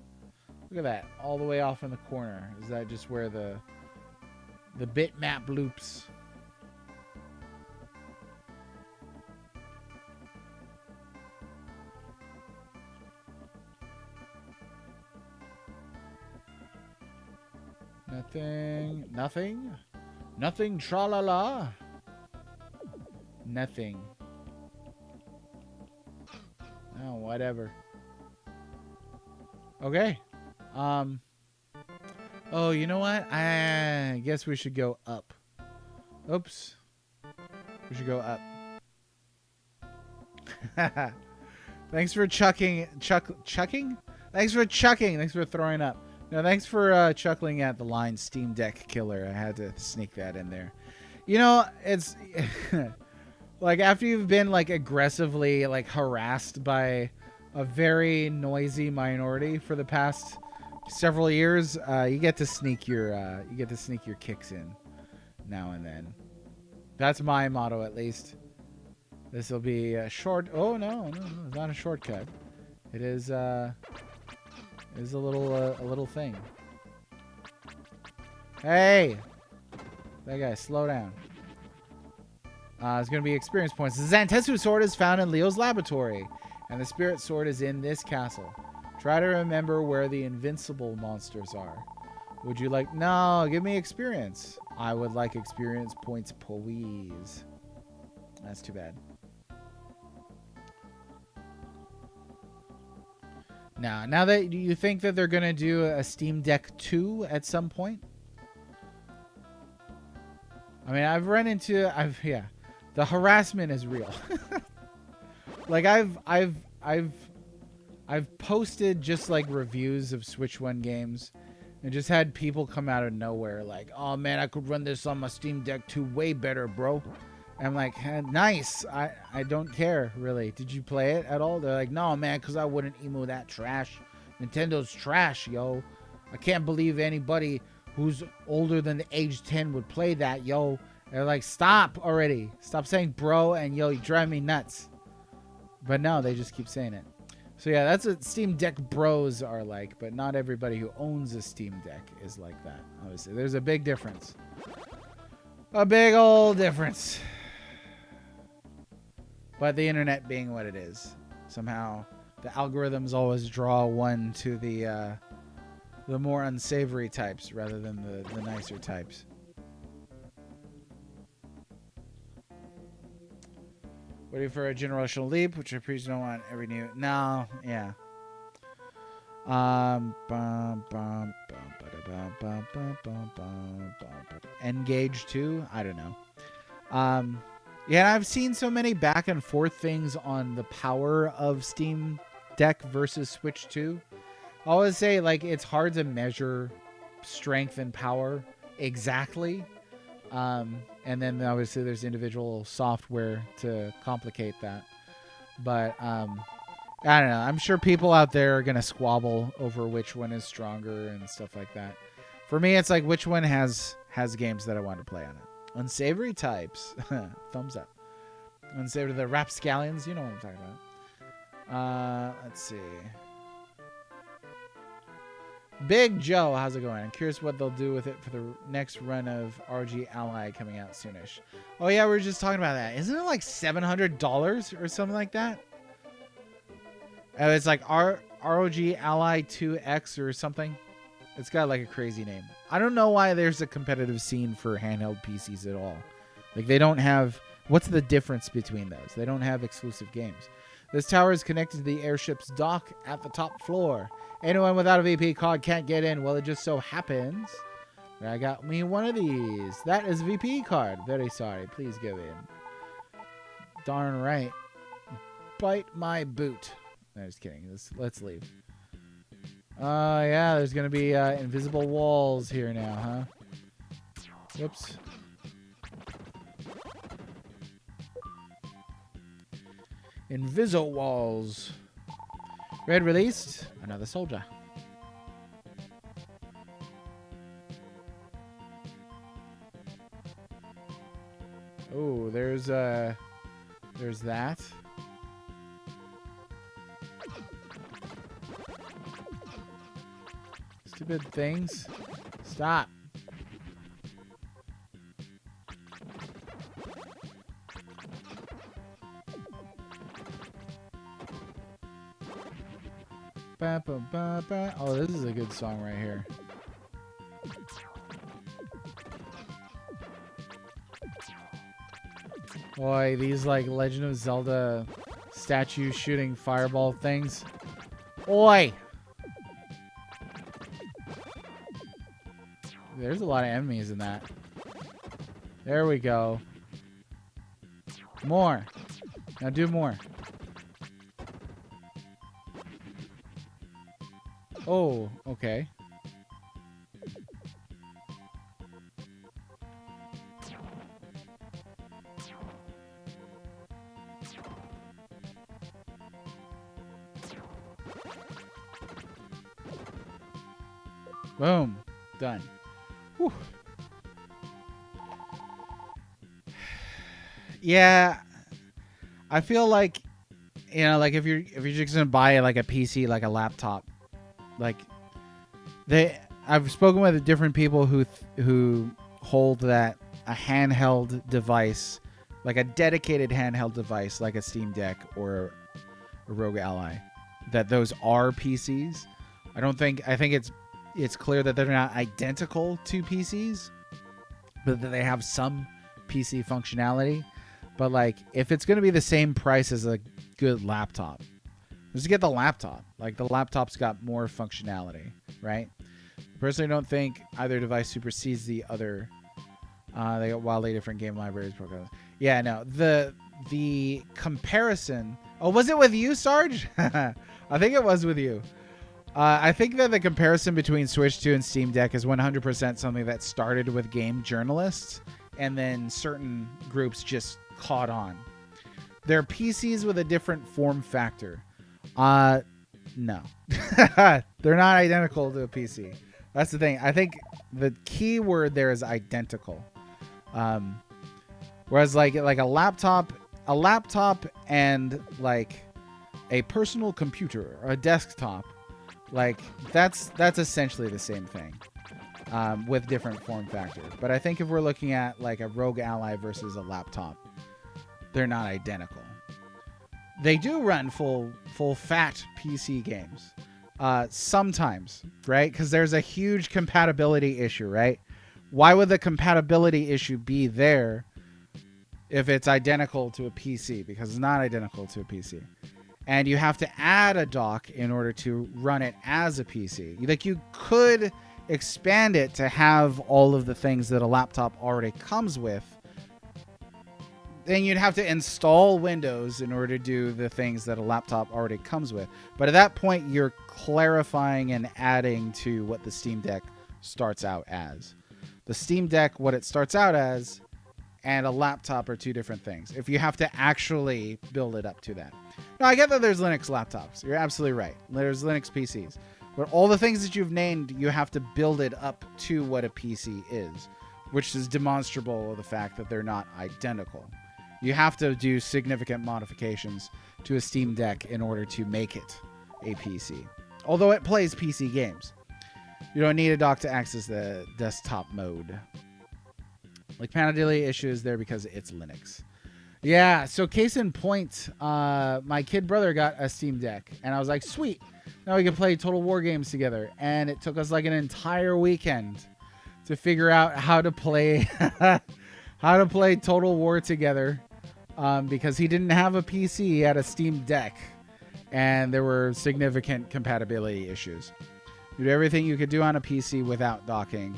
Look at that. All the way off in the corner. Is that just where the bitmap loops? Nothing. Nothing? Nothing tra-la-la? Nothing. Oh, whatever. Okay. Oh, you know what? I guess we should go up. Oops. We should go up. Thanks for chucking. Chucking? Thanks for chucking. Thanks for throwing up. No, thanks for chuckling at the line Steam Deck Killer. I had to sneak that in there. You know, it's like after you've been like aggressively like harassed by a very noisy minority for the past several years, you get to sneak your kicks in now and then. That's my motto, at least. This will be a short. Oh no, it's not a shortcut. It is a little thing. Hey, that guy, slow down. It's going to be experience points. The Zantetsu sword is found in Leo's laboratory, and the spirit sword is in this castle. Try to remember where the invincible monsters are. Would you like... No, give me experience. I would like experience points, please. That's too bad. Now that you think that they're gonna do a Steam Deck 2 at some point. I mean, I've run into the harassment is real. Like I've posted just like reviews of Switch One games, and just had people come out of nowhere like, "Oh man, I could run this on my Steam Deck 2 way better, bro." And I'm like, nice. I don't care, really. Did you play it at all? They're like, no, man, because I wouldn't emo that trash. Nintendo's trash, yo. I can't believe anybody who's older than the age 10 would play that, yo. They're like, stop already. Stop saying bro and yo, you drive me nuts. But no, they just keep saying it. So yeah, that's what Steam Deck bros are like, but not everybody who owns a Steam Deck is like that. Obviously, there's a big difference. A big old difference. But the internet being what it is, somehow the algorithms always draw one to the more unsavory types rather than the nicer types. Waiting for a generational leap, which I preach don't want every new. No, yeah. Engage 2? I don't know. Yeah, I've seen so many back and forth things on the power of Steam Deck versus Switch 2. I always say, like, it's hard to measure strength and power exactly. And then obviously there's individual software to complicate that. But I don't know. I'm sure people out there are going to squabble over which one is stronger and stuff like that. For me, it's like which one has games that I want to play on it. Unsavory types. Thumbs up. Unsavory, the rapscallions. You know what I'm talking about. Let's see. Big Joe, how's it going? I'm curious what they'll do with it for the next run of ROG Ally coming out soonish. Oh yeah, we were just talking about that. Isn't it like $700 or something like that? It's like ROG Ally 2X or something. It's got like a crazy name. I don't know why there's a competitive scene for handheld PCs at all. Like they don't have... What's the difference between those? They don't have exclusive games. This tower is connected to the airship's dock at the top floor. Anyone without a VP card can't get in. Well, it just so happens that I got me one of these. That is a VP card. Very sorry. Please go in. Darn right. Bite my boot. No, just kidding. Let's leave. Yeah, there's going to be invisible walls here now, huh? Whoops. Invisible walls. Red released. Another soldier. Oh, there's that. Stupid things. Stop. Ba, ba, ba, ba. Oh, this is a good song right here. Boy, these like Legend of Zelda statue shooting fireball things. Oi! There's a lot of enemies in that. There we go. More. Now do more. Oh, okay. Boom. Done. Whew. Yeah. I feel like, you know, like if you're just gonna buy like a PC, like a laptop, like I've spoken with different people who hold that a handheld device, like a dedicated handheld device, like a Steam Deck or a ROG Ally, that those are PCs. I think it's clear that they're not identical to PCs, but they have some PC functionality. But like, if it's going to be the same price as a good laptop, just get the laptop. Like, the laptop's got more functionality, right? I personally don't think either device supersedes the other. They got wildly different game libraries. Programs. Yeah, no. The comparison. Oh, was it with you, Sarge? I think it was with you. I think that the comparison between Switch 2 and Steam Deck is 100% something that started with game journalists, and then certain groups just caught on. They're PCs with a different form factor. No. They're not identical to a PC. That's the thing. I think the key word there is identical. Whereas like a laptop and like a personal computer or a desktop, like that's essentially the same thing, with different form factors. But I think if we're looking at like a Rogue Ally versus a laptop, they're not identical. They do run full fat PC games, sometimes, right? Because there's a huge compatibility issue, right? Why would the compatibility issue be there if it's identical to a PC? Because it's not identical to a PC. And you have to add a dock in order to run it as a PC. Like, you could expand it to have all of the things that a laptop already comes with. Then you'd have to install Windows in order to do the things that a laptop already comes with. But at that point, you're clarifying and adding to what the Steam Deck starts out as. The Steam Deck, what it starts out as, and a laptop are two different things. If you have to actually build it up to that. Now, I get that there's Linux laptops. You're absolutely right. There's Linux PCs. But all the things that you've named, you have to build it up to what a PC is, which is demonstrable of the fact that they're not identical. You have to do significant modifications to a Steam Deck in order to make it a PC. Although it plays PC games. You don't need a dock to access the desktop mode. Like, compatibility issues there because it's Linux. Yeah, so case in point, my kid brother got a Steam Deck, and I was like, sweet, now we can play Total War games together. And it took us like an entire weekend to figure out how to play Total War together, because he didn't have a PC, he had a Steam Deck, and there were significant compatibility issues. You do everything you could do on a PC without docking.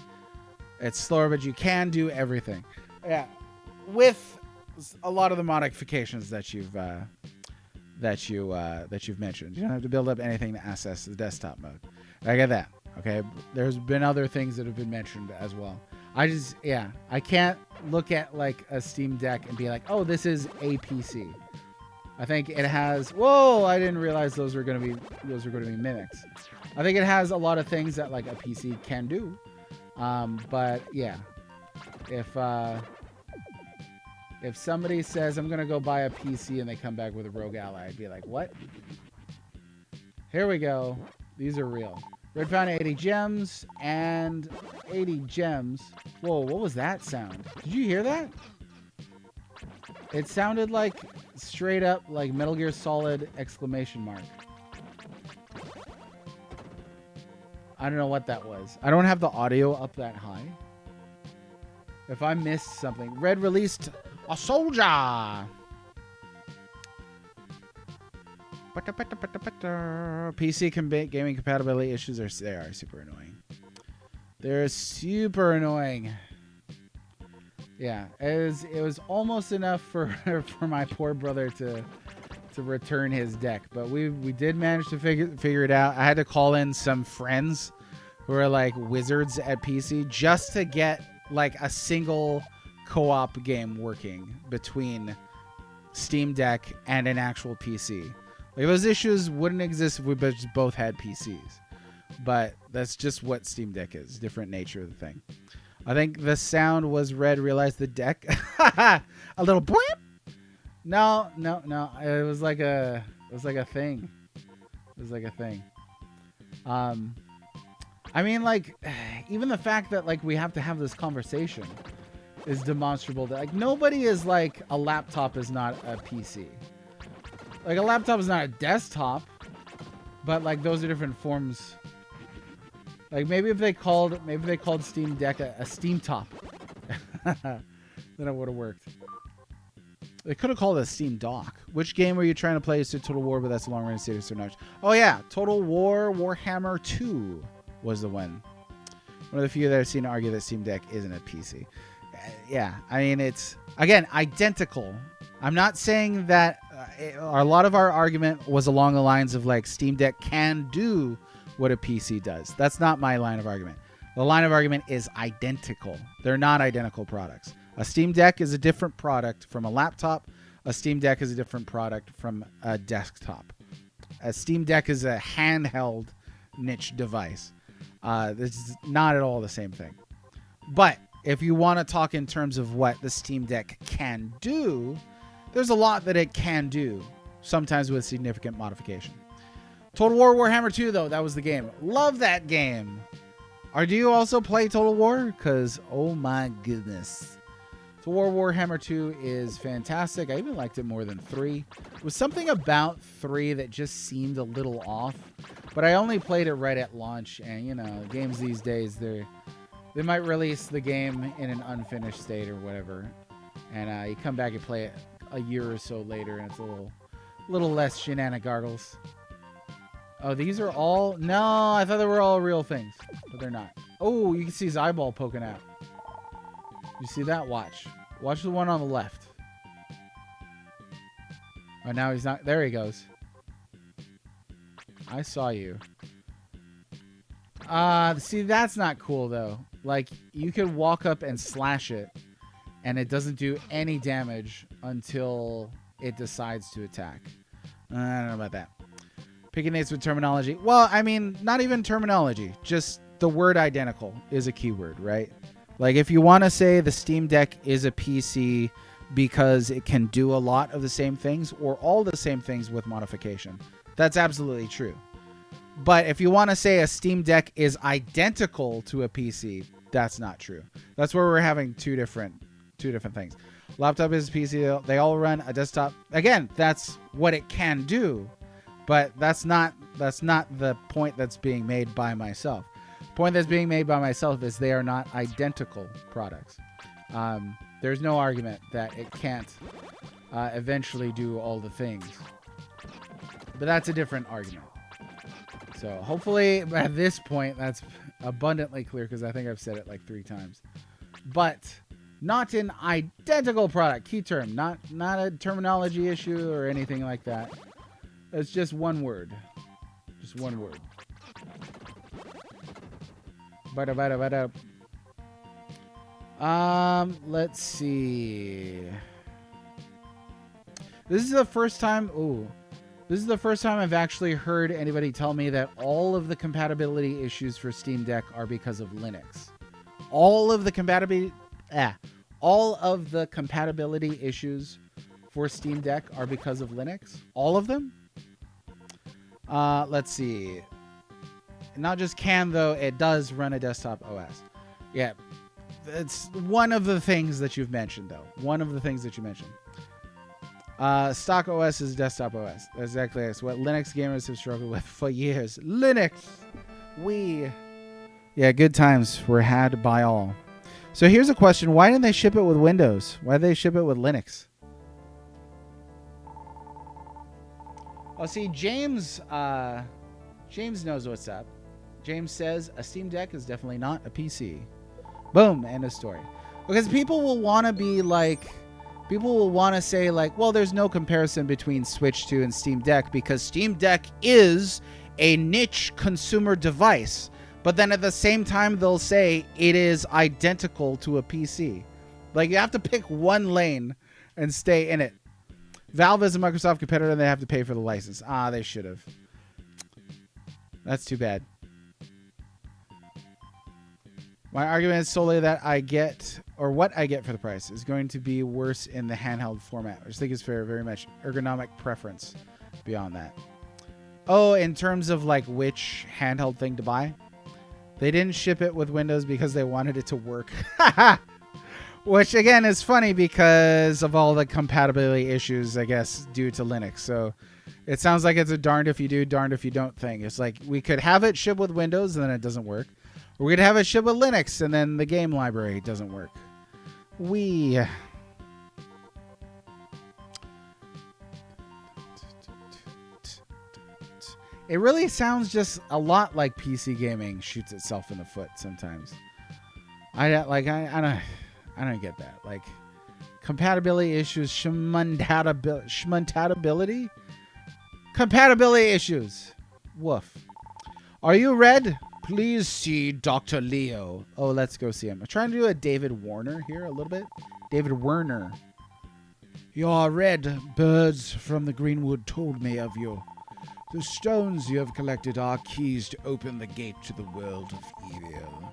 It's slower, but you can do everything. Yeah, with a lot of the modifications that you've mentioned. You don't have to build up anything to access the desktop mode. I get that. Okay, there's been other things that have been mentioned as well. I can't look at like a Steam Deck and be like, oh, this is a PC. I think it has. Whoa! I didn't realize those were going to be mimics. I think it has a lot of things that like a PC can do. But yeah, if somebody says I'm gonna go buy a PC and they come back with a Rogue Ally, I'd be like, what? Here we go. These are real. Red found 80 gems and 80 gems. Whoa, what was that sound? Did you hear that? It sounded like straight up like Metal Gear Solid exclamation mark. I don't know what that was. I don't have the audio up that high. If I missed something. Red released a soldier. PC gaming compatibility issues they are super annoying. They're super annoying. Yeah, it was almost enough for my poor brother to return his deck, but we did manage to figure it out. I had to call in some friends who are like wizards at PC just to get like a single co-op game working between Steam Deck and an actual PC. Like, those issues wouldn't exist if we both had PCs, but that's just what Steam Deck is. Different nature of the thing. I think the sound was Red realized the deck. A little boop. No. It was like a thing. It was like a thing. I mean, like, even the fact that like we have to have this conversation is demonstrable that like nobody is like a laptop is not a PC. Like, a laptop is not a desktop, but like those are different forms. Like, maybe if they called Steam Deck a Steam Top. Then it would have worked. They could have called it a Steam Dock. Which game were you trying to play? Is it Total War, but that's a long range series or not? Oh yeah, Total War Warhammer 2 was the one. One of the few that I've seen argue that Steam Deck isn't a PC. Yeah, I mean, it's, again, identical. I'm not saying that a lot of our argument was along the lines of like Steam Deck can do what a PC does. That's not my line of argument. The line of argument is identical. They're not identical products. A Steam Deck is a different product from a laptop. A Steam Deck is a different product from a desktop. A Steam Deck is a handheld niche device. This is not at all the same thing. But if you want to talk in terms of what the Steam Deck can do, there's a lot that it can do, sometimes with significant modification. Total War Warhammer 2, though, that was the game. Love that game. Do you also play Total War? Because, oh my goodness. Total War Warhammer 2 is fantastic. I even liked it more than 3. It was something about 3 that just seemed a little off. But I only played it right at launch. And, you know, games these days, they might release the game in an unfinished state or whatever. And you come back and play it a year or so later, and it's a little less shenanigans. Oh, these are all... No, I thought they were all real things. But they're not. Oh, you can see his eyeball poking out. You see that? Watch. Watch the one on the left. Oh, now he's not... There he goes. I saw you. See, that's not cool, though. Like, you could walk up and slash it, and it doesn't do any damage until it decides to attack. I don't know about that. Picking names with terminology. Well, I mean, not even terminology. Just the word identical is a keyword, right? Like, if you want to say the Steam Deck is a PC because it can do a lot of the same things or all the same things with modification, that's absolutely true. But if you want to say a Steam Deck is identical to a PC, that's not true. That's where we're having two different things. Laptop is a PC. They all run a desktop. Again, that's what it can do, but that's not the point that's being made by myself. The point that's being made by myself is they are not identical products. There's no argument that it can't eventually do all the things, but that's a different argument. So hopefully at this point that's abundantly clear, because I think I've said it like 3 times. But not an identical product. Key term. Not a terminology issue or anything like that. It's just one word. Just one word. Bada. Let's see. This is the first time... Ooh. This is the first time I've actually heard anybody tell me that all of the compatibility issues for Steam Deck are because of Linux. All of the compatibility issues for Steam Deck are because of Linux. All of them? Let's see. Not just can, though. It does run a desktop OS. Yeah. It's one of the things that you've mentioned, though. One of the things that you mentioned. Stock OS is desktop OS. That's exactly it. It's what Linux gamers have struggled with for years. Linux! Yeah, good times were had by all. So here's a question. Why didn't they ship it with Windows? Why did they ship it with Linux? Oh, see, James knows what's up. James says, a Steam Deck is definitely not a PC. Boom, end of story. Because people will want to be like... People will want to say, like, well, there's no comparison between Switch 2 and Steam Deck because Steam Deck is a niche consumer device. But then at the same time, they'll say it is identical to a PC. Like, you have to pick one lane and stay in it. Valve is a Microsoft competitor and they have to pay for the license. They should have. That's too bad. My argument is solely that I get, or what I get for the price, is going to be worse in the handheld format, which I think is fair, very much ergonomic preference beyond that. Oh, in terms of like which handheld thing to buy, they didn't ship it with Windows because they wanted it to work. Which again is funny because of all the compatibility issues, I guess, due to Linux. So it sounds like it's a darned if you do, darned if you don't thing. It's like we could have it ship with Windows and then it doesn't work. We're going to have it ship with Linux, and then the game library doesn't work. We. It really sounds just a lot like PC gaming shoots itself in the foot sometimes. I don't get that. Like compatibility issues, schmuntability? Compatibility issues. Woof. Are you red? Please see Dr. Leo. Oh, let's go see him. I'm trying to do a David Warner here a little bit. David Werner. Your red birds from the Greenwood told me of you. The stones you have collected are keys to open the gate to the world of evil.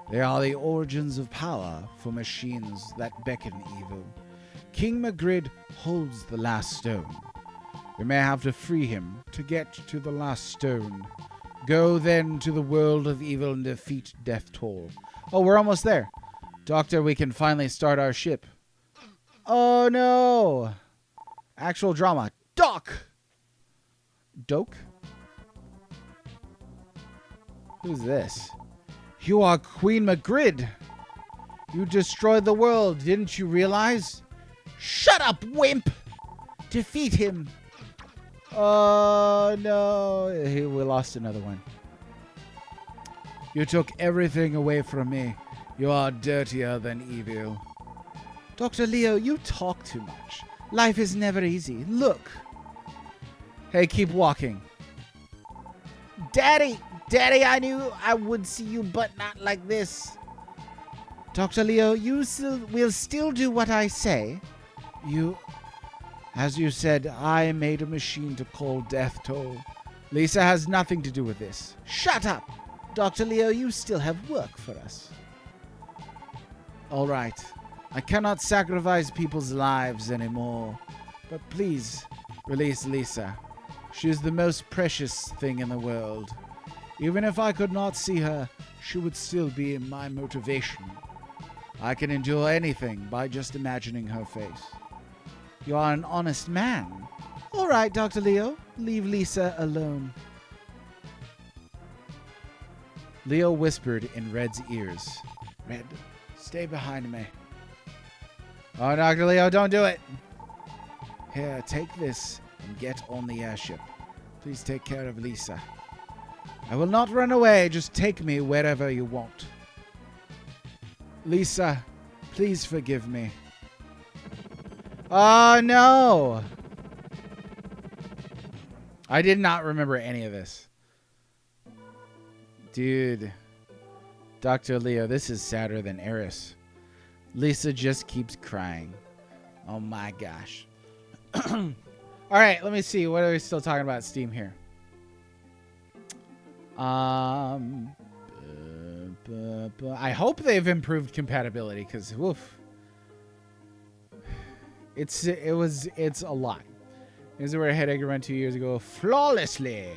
They are the origins of power for machines that beckon evil. King Magritte holds the last stone. We may have to free him to get to the last stone. Go then to the world of evil and defeat Death Toll. Oh, we're almost there. Doctor, we can finally start our ship. Oh no! Actual drama. Doc! Doke? Who's this? You are Queen Magritte. You destroyed the world, didn't you realize? Shut up, wimp! Defeat him. Oh no, we lost another one. You took everything away from me. You are dirtier than evil. Dr. Leo, you talk too much. Life is never easy. Look. Hey, keep walking. Daddy, I knew I would see you, but not like this. Dr. Leo, you will still do what I say. As you said, I made a machine to call Death Toll. Lisa has nothing to do with this. Shut up! Dr. Leo, you still have work for us. All right. I cannot sacrifice people's lives anymore. But please, release Lisa. She is the most precious thing in the world. Even if I could not see her, she would still be my motivation. I can endure anything by just imagining her face. You are an honest man. All right, Dr. Leo, leave Lisa alone. Leo whispered in Red's ears. Red, stay behind me. Oh, Dr. Leo, don't do it. Here, take this and get on the airship. Please take care of Lisa. I will not run away. Just take me wherever you want. Lisa, please forgive me. Oh, no. I did not remember any of this. Dude. Dr. Leo, this is sadder than Eris. Lisa just keeps crying. Oh, my gosh. All right, let me see. What are we still talking about Steam here? I hope they've improved compatibility because woof. It's a lot. Here's where Headache ran 2 years ago flawlessly.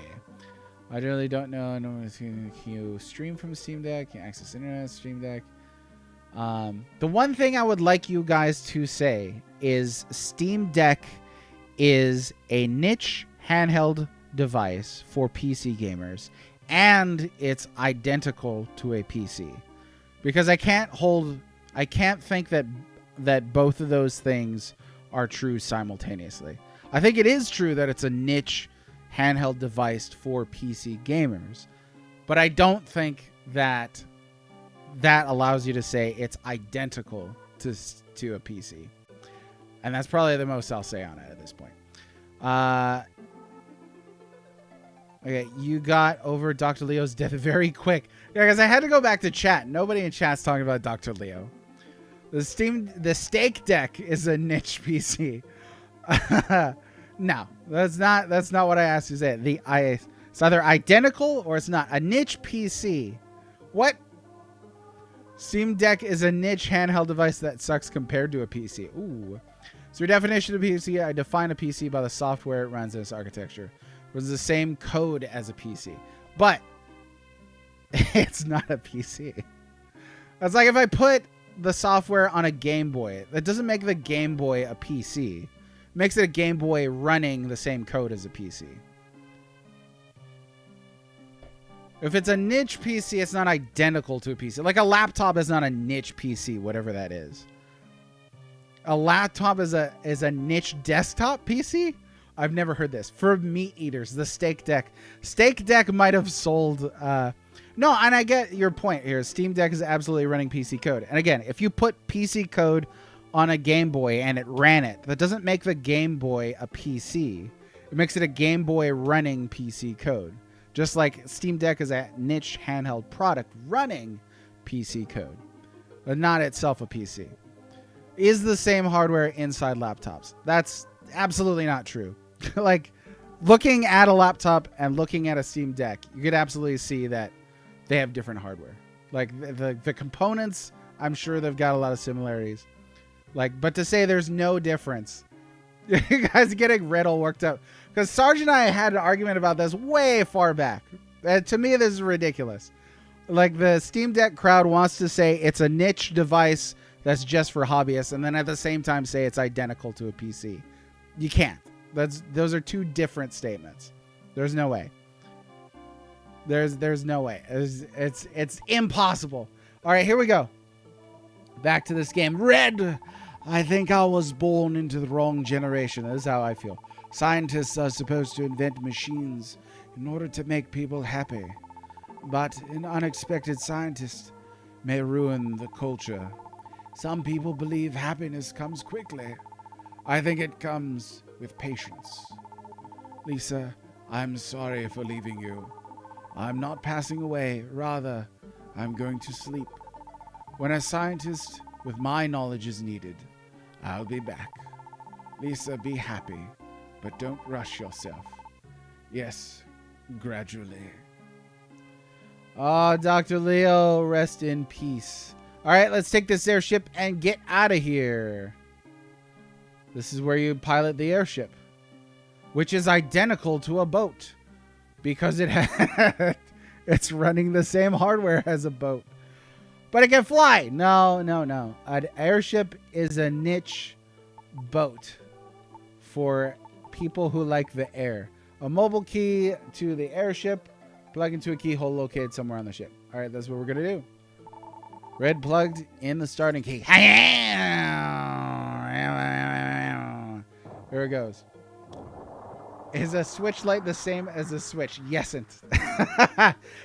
I really don't know. Can you stream from Steam Deck? Can you access internet Steam Deck? The one thing I would like you guys to say is Steam Deck is a niche handheld device for PC gamers, and it's identical to a PC. Because I can't think that both of those things are true simultaneously. I think it is true that it's a niche handheld device for PC gamers, but I don't think that allows you to say it's identical to a PC. And that's probably the most I'll say on it at this point. Okay, you got over Dr. Leo's death very quick. Yeah, because I had to go back to chat. Nobody in chat's talking about Dr. Leo. The Steak Deck is a niche PC. No, that's not what I asked you to say. It's either identical or it's not. A niche PC. What? Steam Deck is a niche handheld device that sucks compared to a PC. Ooh. So your definition of PC, I define a PC by the software it runs in its architecture. It was the same code as a PC. But it's not a PC. It's like if I put the software on a Game Boy. That doesn't make the Game Boy a PC. It makes it a Game Boy running the same code as a PC. If it's a niche PC, it's not identical to a PC. Like a laptop is not a niche PC, whatever that is. A laptop is a niche desktop PC? I've never heard this. For meat eaters, the Steak Deck. Steak Deck might have sold... no, and I get your point here. Steam Deck is absolutely running PC code. And again, if you put PC code on a Game Boy and it ran it, that doesn't make the Game Boy a PC. It makes it a Game Boy running PC code. Just like Steam Deck is a niche handheld product running PC code, but not itself a PC. Is the same hardware inside laptops? That's absolutely not true. Like, looking at a laptop and looking at a Steam Deck, you could absolutely see that they have different hardware. Like, the components, I'm sure they've got a lot of similarities. Like, but to say there's no difference, you guys are getting red all worked up. Because Sarge and I had an argument about this way far back. To me, this is ridiculous. Like, the Steam Deck crowd wants to say it's a niche device that's just for hobbyists, and then at the same time say it's identical to a PC. You can't. Those are two different statements. There's no way. There's no way. It's impossible. All right, here we go. Back to this game. Red. I think I was born into the wrong generation. This is how I feel. Scientists are supposed to invent machines in order to make people happy. But an unexpected scientist may ruin the culture. Some people believe happiness comes quickly. I think it comes with patience. Lisa, I'm sorry for leaving you. I'm not passing away. Rather, I'm going to sleep. When a scientist with my knowledge is needed, I'll be back. Lisa, be happy, but don't rush yourself. Yes, gradually. Oh, Dr. Leo, rest in peace. All right, let's take this airship and get out of here. This is where you pilot the airship, which is identical to a boat because it's running the same hardware as a boat. But it can fly. No. An airship is a niche boat for people who like the air. A mobile key to the airship, plug into a keyhole located somewhere on the ship. All right, that's what we're going to do. Red plugged in the starting key. Here it goes. Is a switch light the same as a switch? Yesn't.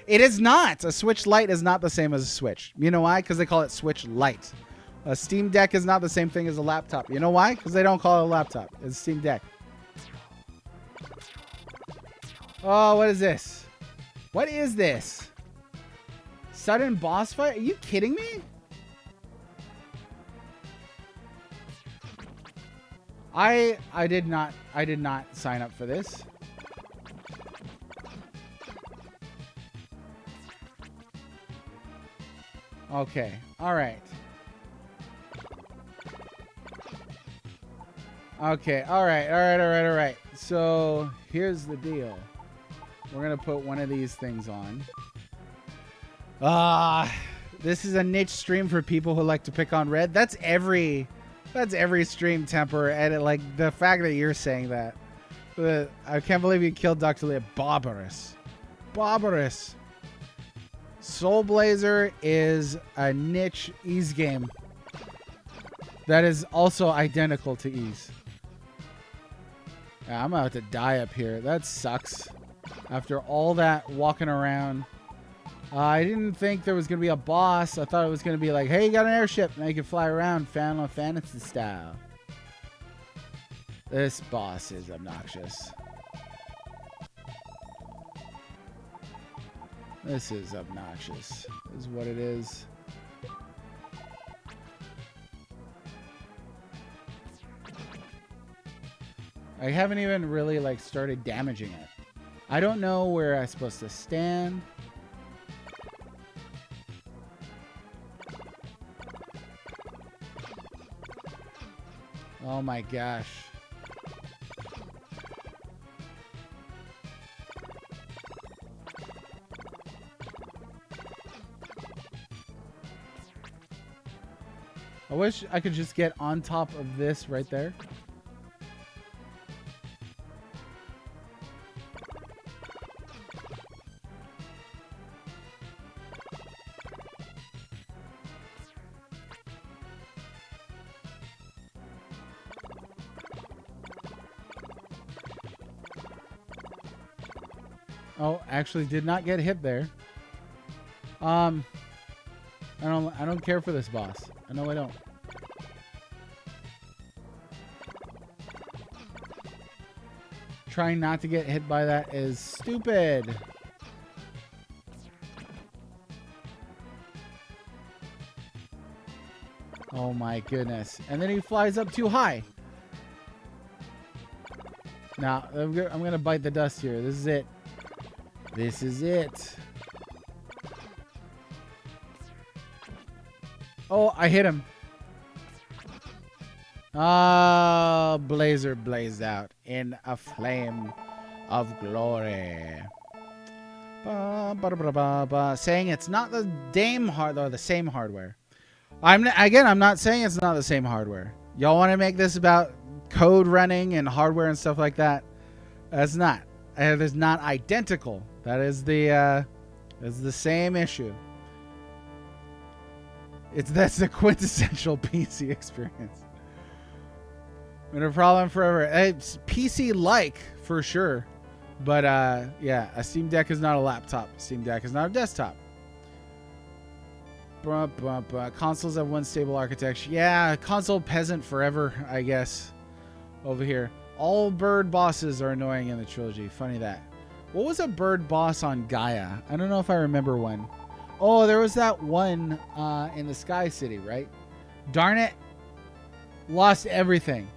It is not. A switch light is not the same as a switch. You know why? Because they call it switch light. A Steam Deck is not the same thing as a laptop. You know why? Because they don't call it a laptop. It's a Steam Deck. Oh, what is this? What is this? Sudden boss fight? Are you kidding me? I did not sign up for this. Okay. All right. Okay. All right. So, here's the deal. We're going to put one of these things on. This is a niche stream for people who like to pick on Red. That's every stream temper, and like the fact that you're saying that. I can't believe you killed Dr. Leah. Barbarous. Soul Blazer is a niche Ease game that is also identical to Ease. Yeah, I'm about to die up here. That sucks. After all that walking around. I didn't think there was going to be a boss. I thought it was going to be like, hey, you got an airship. Now you can fly around Final Fantasy style. This boss is obnoxious. This is obnoxious. Is what it is. I haven't even really like started damaging it. I don't know where I'm supposed to stand. Oh my gosh. I wish I could just get on top of this right there. Oh, actually did not get hit there. I don't care for this boss. I know I don't. Trying not to get hit by that is stupid. Oh my goodness. And then he flies up too high. Now, I'm going to bite the dust here. This is it. This is it. Oh, I hit him. Ah, Blazer blazed out in a flame of glory. Ba, ba, ba, ba, ba, saying it's not the same hardware. I'm not saying it's not the same hardware. Y'all want to make this about code running and hardware and stuff like that? That's not. It's not identical. That's the same issue. That's the quintessential PC experience. Been a problem forever. It's PC-like for sure, but yeah, a Steam Deck is not a laptop. Steam Deck is not a desktop. Consoles have one stable architecture. Yeah, console peasant forever, I guess. Over here, all bird bosses are annoying in the trilogy. Funny that. What was a bird boss on Gaia? I don't know if I remember one. Oh, there was that one in the Sky City, right? Darn it. Lost everything.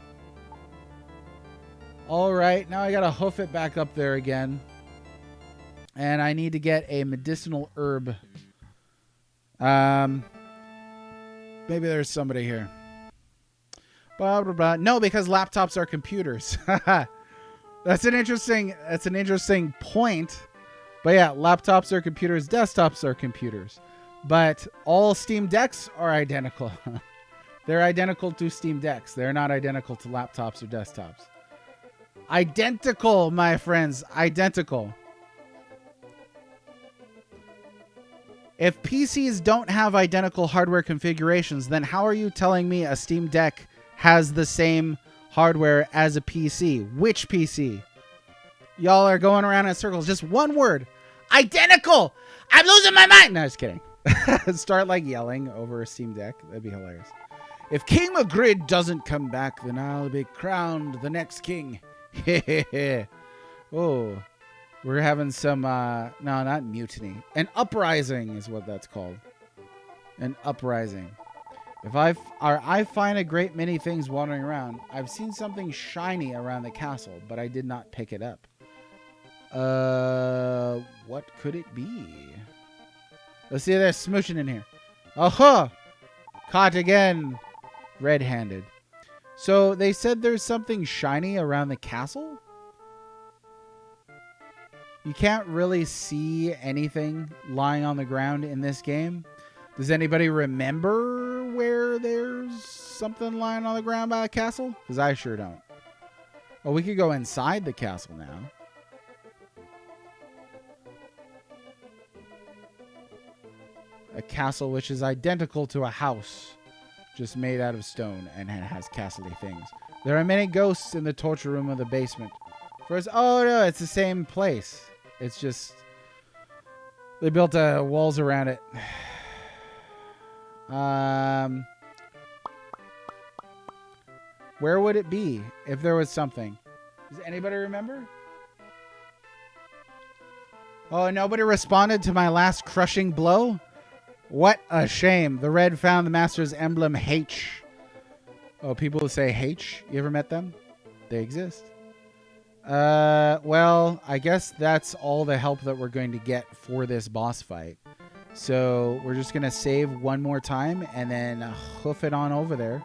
All right, now I got to hoof it back up there again. And I need to get a medicinal herb. Maybe there's somebody here. Blah, blah, blah. No, because laptops are computers. That's an interesting point. But yeah, laptops are computers, desktops are computers. But all Steam Decks are identical. They're identical to Steam Decks. They're not identical to laptops or desktops. Identical, my friends. Identical. If PCs don't have identical hardware configurations, then how are you telling me a Steam Deck has the same hardware as a PC? Which PC? Y'all are going around in circles. Just one word. Identical! I'm losing my mind! No, just kidding. Start like yelling over a Steam Deck. That'd be hilarious. If King Magrid doesn't come back, then I'll be crowned the next king. Oh, we're having some, no, not mutiny. An uprising is what that's called. An uprising. I find a great many things wandering around. I've seen something shiny around the castle, but I did not pick it up. What could it be? Let's see if there's smooshing in here. Oh, caught again. Red-handed. So they said there's something shiny around the castle? You can't really see anything lying on the ground in this game. Does anybody remember where there's something lying on the ground by the castle? Because I sure don't. Well, we could go inside the castle now. A castle which is identical to a house, just made out of stone, and it has castle-y things. There are many ghosts in the torture room of the basement. First, oh no, it's the same place. It's just they built walls around it. Where would it be if there was something? Does anybody remember? Oh, nobody responded to my last crushing blow? What a shame. The red found the master's emblem H. Oh, people who say H, you ever met them? They exist. Well, I guess that's all the help that we're going to get for this boss fight. So we're just going to save one more time and then hoof it on over there.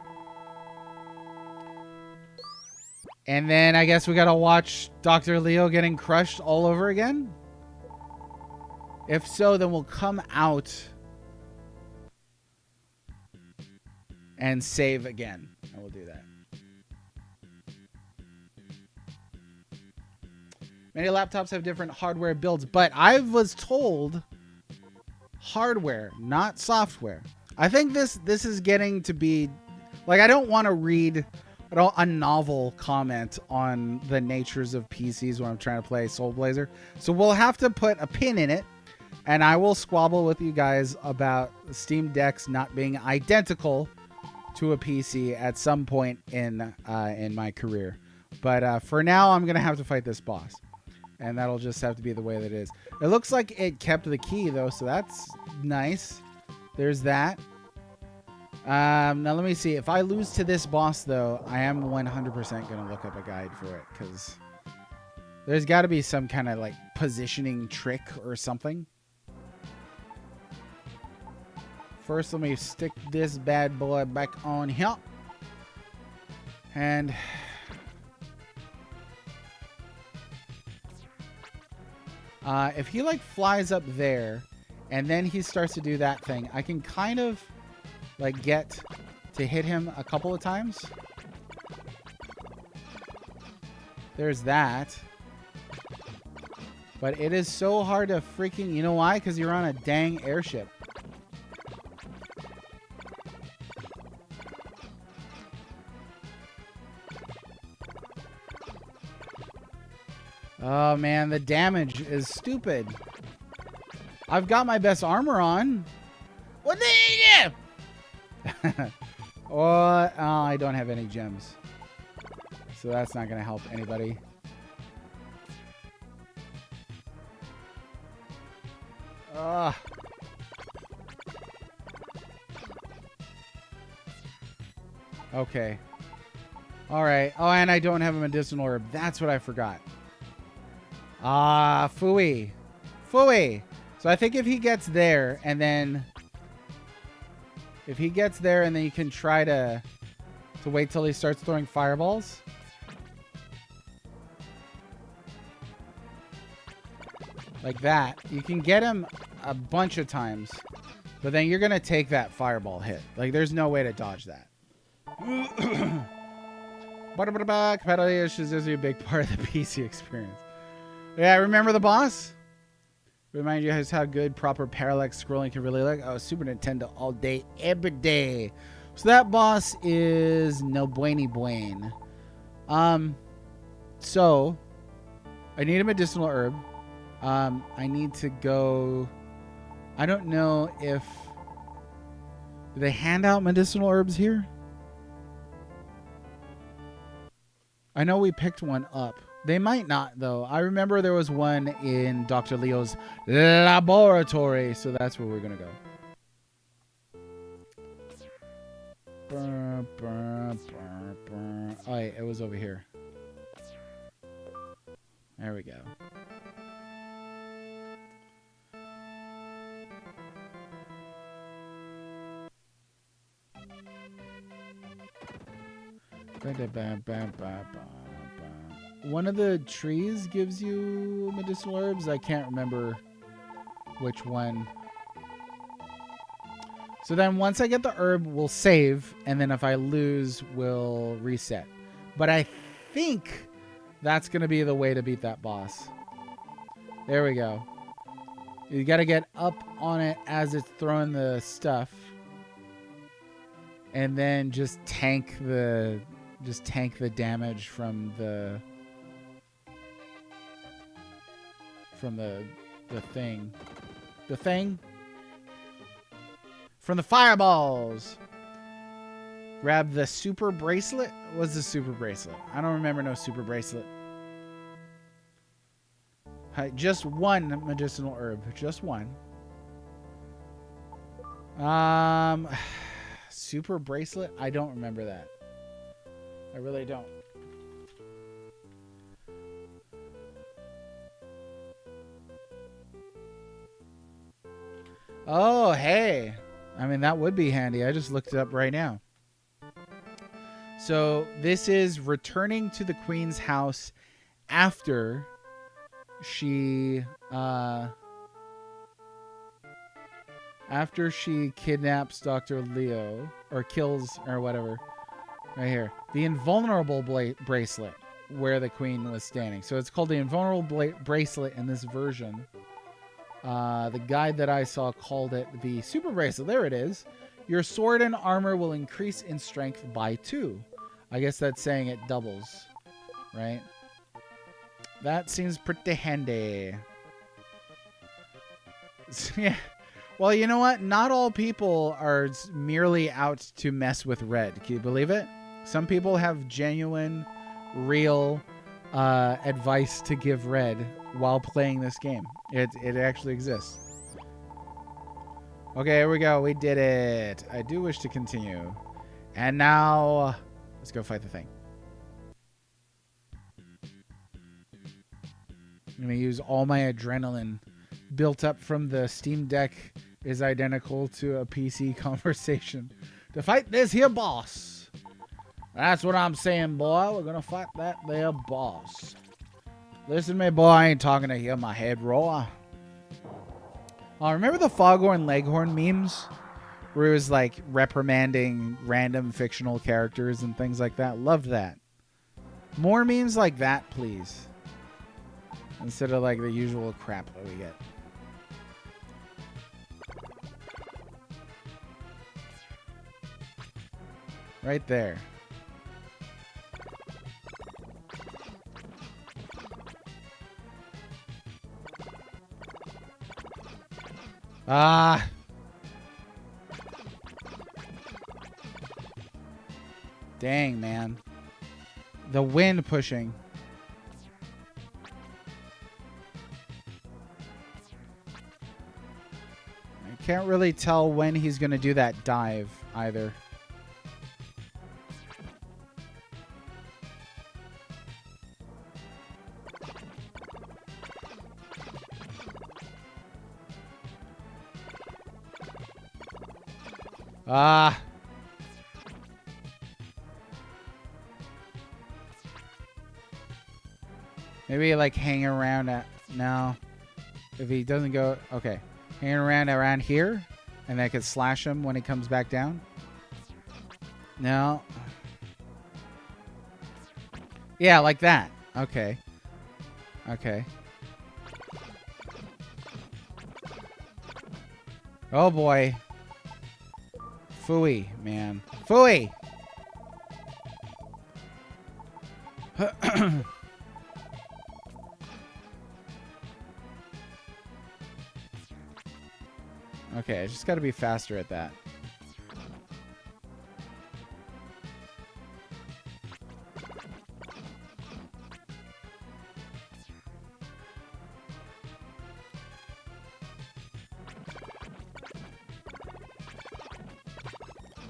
And then I guess we got to watch Dr. Leo getting crushed all over again. If so, then we'll come out and save again. And we'll do that. Many laptops have different hardware builds, but I was told hardware, not software. I think this is getting to be like, I don't want to read a novel comment on the natures of PCs when I'm trying to play Soul Blazer. So we'll have to put a pin in it, and I will squabble with you guys about Steam Decks not being identical to a PC at some point in my career. But for now, I'm gonna have to fight this boss, and that'll just have to be the way that it is. It looks like it kept the key though, so that's nice. There's that. Now let me see. If I lose to this boss though, I am 100% gonna look up a guide for it, because there's got to be some kind of like positioning trick or something. First, let me stick this bad boy back on here. And if he like flies up there and then he starts to do that thing, I can kind of like get to hit him a couple of times. There's that. But it is so hard to freaking... You know why? Because you're on a dang airship. Oh, man. The damage is stupid. I've got my best armor on. What the hell? Oh, I don't have any gems. So that's not going to help anybody. Okay. All right. Oh, and I don't have a medicinal herb. That's what I forgot. Phooey. Phooey. So I think if he gets there and then... If he gets there and then you can try to wait till he starts throwing fireballs. Like that. You can get him a bunch of times. But then you're going to take that fireball hit. Like, there's no way to dodge that. Competitive is just a big part of the PC experience. Yeah, remember the boss? Remind you guys how good proper parallax scrolling can really look. Oh, Super Nintendo all day, every day. So that boss is no bueny buen. So I need a medicinal herb. I need to go. I don't know if do they hand out medicinal herbs here. I know we picked one up. They might not, though. I remember there was one in Dr. Leo's laboratory, so that's where we're going to go. Oh, wait, it was over here. There we go. One of the trees gives you medicinal herbs. I can't remember which one. So then once I get the herb, we'll save. And then if I lose, we'll reset. But I think that's going to be the way to beat that boss. There we go. You got to get up on it as it's throwing the stuff. And then just tank the damage from the thing. The thing? From the fireballs. Grab the super bracelet. What's the super bracelet? I don't remember no super bracelet. Just one medicinal herb. Just one. Super bracelet? I don't remember that. I really don't. Oh, hey. I mean, that would be handy. I just looked it up right now. So this is returning to the Queen's house after she kidnaps Dr. Leo or kills or whatever. Right here. The invulnerable bracelet where the Queen was standing. So it's called the invulnerable bracelet in this version. The guide that I saw called it the super bracelet. There it is. Your sword and armor will increase in strength by 2. I guess that's saying it doubles, right? That seems pretty handy. Yeah. Well, you know what? Not all people are merely out to mess with red. Can you believe it? Some people have genuine, real advice to give red while playing this game. It actually exists. Okay, here we go. We did it. I do wish to continue. And now, let's go fight the thing. I'm going to use all my adrenaline built up from the Steam Deck is identical to a PC conversation to fight this here boss. That's what I'm saying, boy. We're going to fight that there boss. Listen to me, boy. I ain't talking to hear my head roar. Oh, remember the Foghorn Leghorn memes? Where it was like reprimanding random fictional characters and things like that. Loved that. More memes like that, please. Instead of like the usual crap that we get. Right there. Ah. Dang, man. The wind pushing. I can't really tell when he's going to do that dive either. Ah. Maybe like hang around at no. If he doesn't go okay. Hang around here and I could slash him when he comes back down. No. Yeah, like that. Okay. Okay. Oh boy. Phooey, man. Phooey! Okay, I just gotta be faster at that.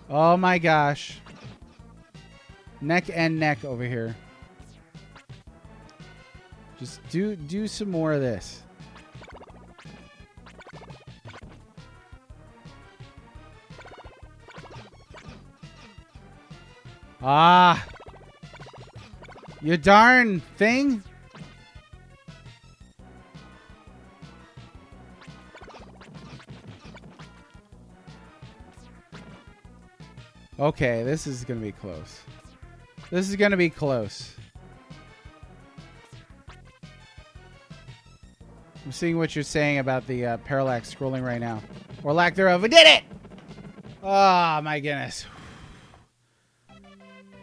Oh my gosh. Neck and neck over here. Just do some more of this. Ah. You darn thing. Okay, this is going to be close. This is going to be close. I'm seeing what you're saying about the parallax scrolling right now. Or lack thereof. We did it! Oh, my goodness.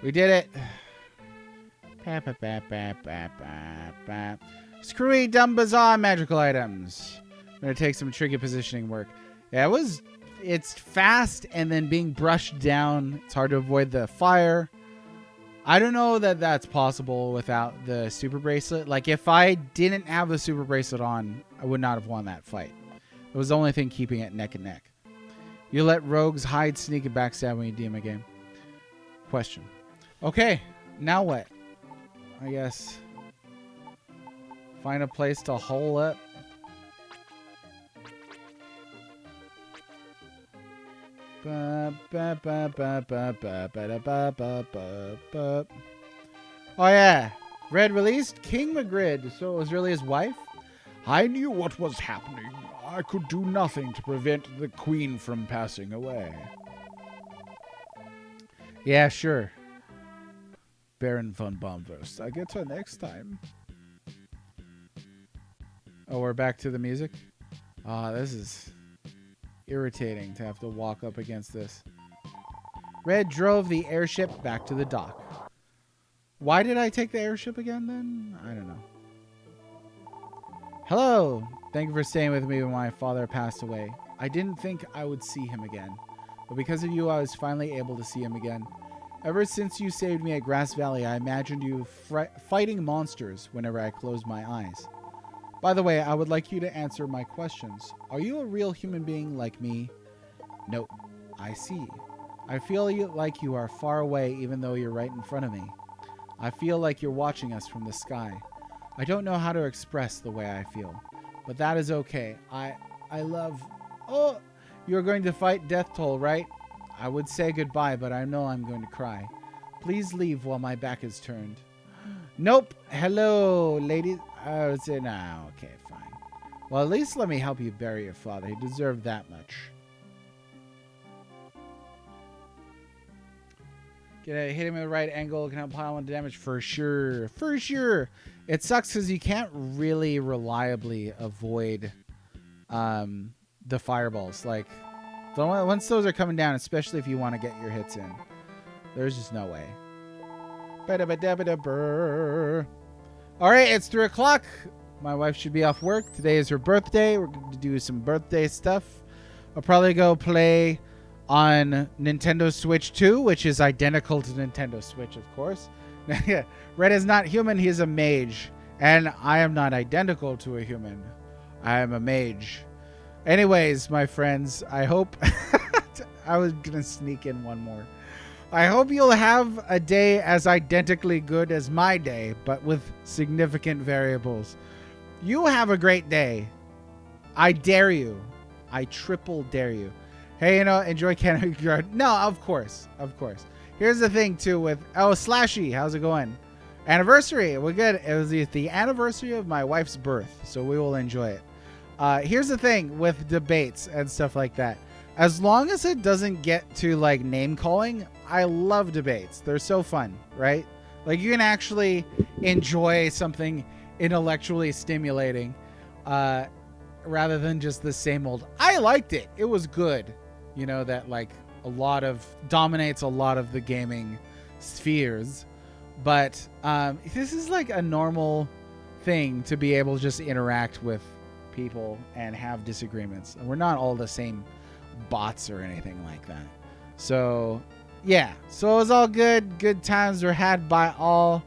We did it. Screwy, dumb, bizarre magical items. I'm going to take some tricky positioning work. Yeah, it's fast and then being brushed down. It's hard to avoid the fire. I don't know that that's possible without the super bracelet. Like, if I didn't have the super bracelet on, I would not have won that fight. It was the only thing keeping it neck and neck. You let rogues hide, sneak, and backstab when you DM a game. Question. Okay, now what? I guess find a place to hole up. Oh yeah, Red released King Magrid, so it was really his wife. I knew what was happening. I could do nothing to prevent the queen from passing away. Yeah, sure. Baron von Bombwurst. I get her next time. Oh, we're back to the music? This is irritating to have to walk up against this. Red drove the airship back to the dock. Why did I take the airship again then? I don't know. Hello. Thank you for staying with me when my father passed away. I didn't think I would see him again, but because of you, I was finally able to see him again. Ever since you saved me at Grass Valley, I imagined you fighting monsters whenever I closed my eyes. By the way, I would like you to answer my questions. Are you a real human being like me? Nope. I see. I feel like you are far away even though you're right in front of me. I feel like you're watching us from the sky. I don't know how to express the way I feel, but that is okay. I love... Oh, you're going to fight Death Toll, right? I would say goodbye, but I know I'm going to cry. Please leave while my back is turned. Nope. Hello, ladies. I would say no. Okay, fine. Well, at least let me help you bury your father. He deserved that much. Hit him at the right angle. Can help pile on damage for sure. For sure. It sucks because you can't really reliably avoid the fireballs. Like, once those are coming down, especially if you want to get your hits in, there's just no way. All right, it's 3 o'clock. My wife should be off work. Today is her birthday. We're going to do some birthday stuff. I'll probably go play on Nintendo Switch 2, which is identical to Nintendo Switch, of course. Red is not human. He is a mage. And I am not identical to a human. I am a mage. Anyways, my friends, I hope... I was going to sneak in one more. I hope you'll have a day as identically good as my day, but with significant variables. You have a great day. I dare you. I triple dare you. Hey, enjoy Canada Yard. No, of course. Of course. Here's the thing, too, with... Oh, Slashy, how's it going? Anniversary. We're good. It was the anniversary of my wife's birth, so we will enjoy it. Here's the thing with debates and stuff like that. As long as it doesn't get to, like, name-calling, I love debates. They're so fun, right? Like, you can actually enjoy something intellectually stimulating rather than just the same old... I liked it. It was good. That, like, dominates a lot of the gaming spheres. But this is, like, a normal thing to be able to just interact with people and have disagreements. And we're not all the same bots or anything like that. So yeah, so it was all good. Good times were had by all.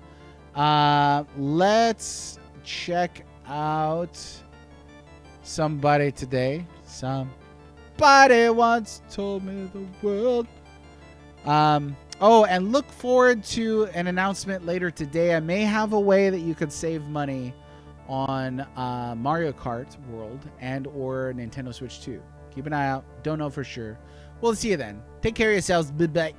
Let's check out somebody today. Somebody once told me the world. Oh, and look forward to an announcement later today. I may have a way that you could save money on Mario Kart World and or Nintendo Switch 2. Keep an eye out. Don't know for sure. We'll see you then. Take care of yourselves. Bye-bye.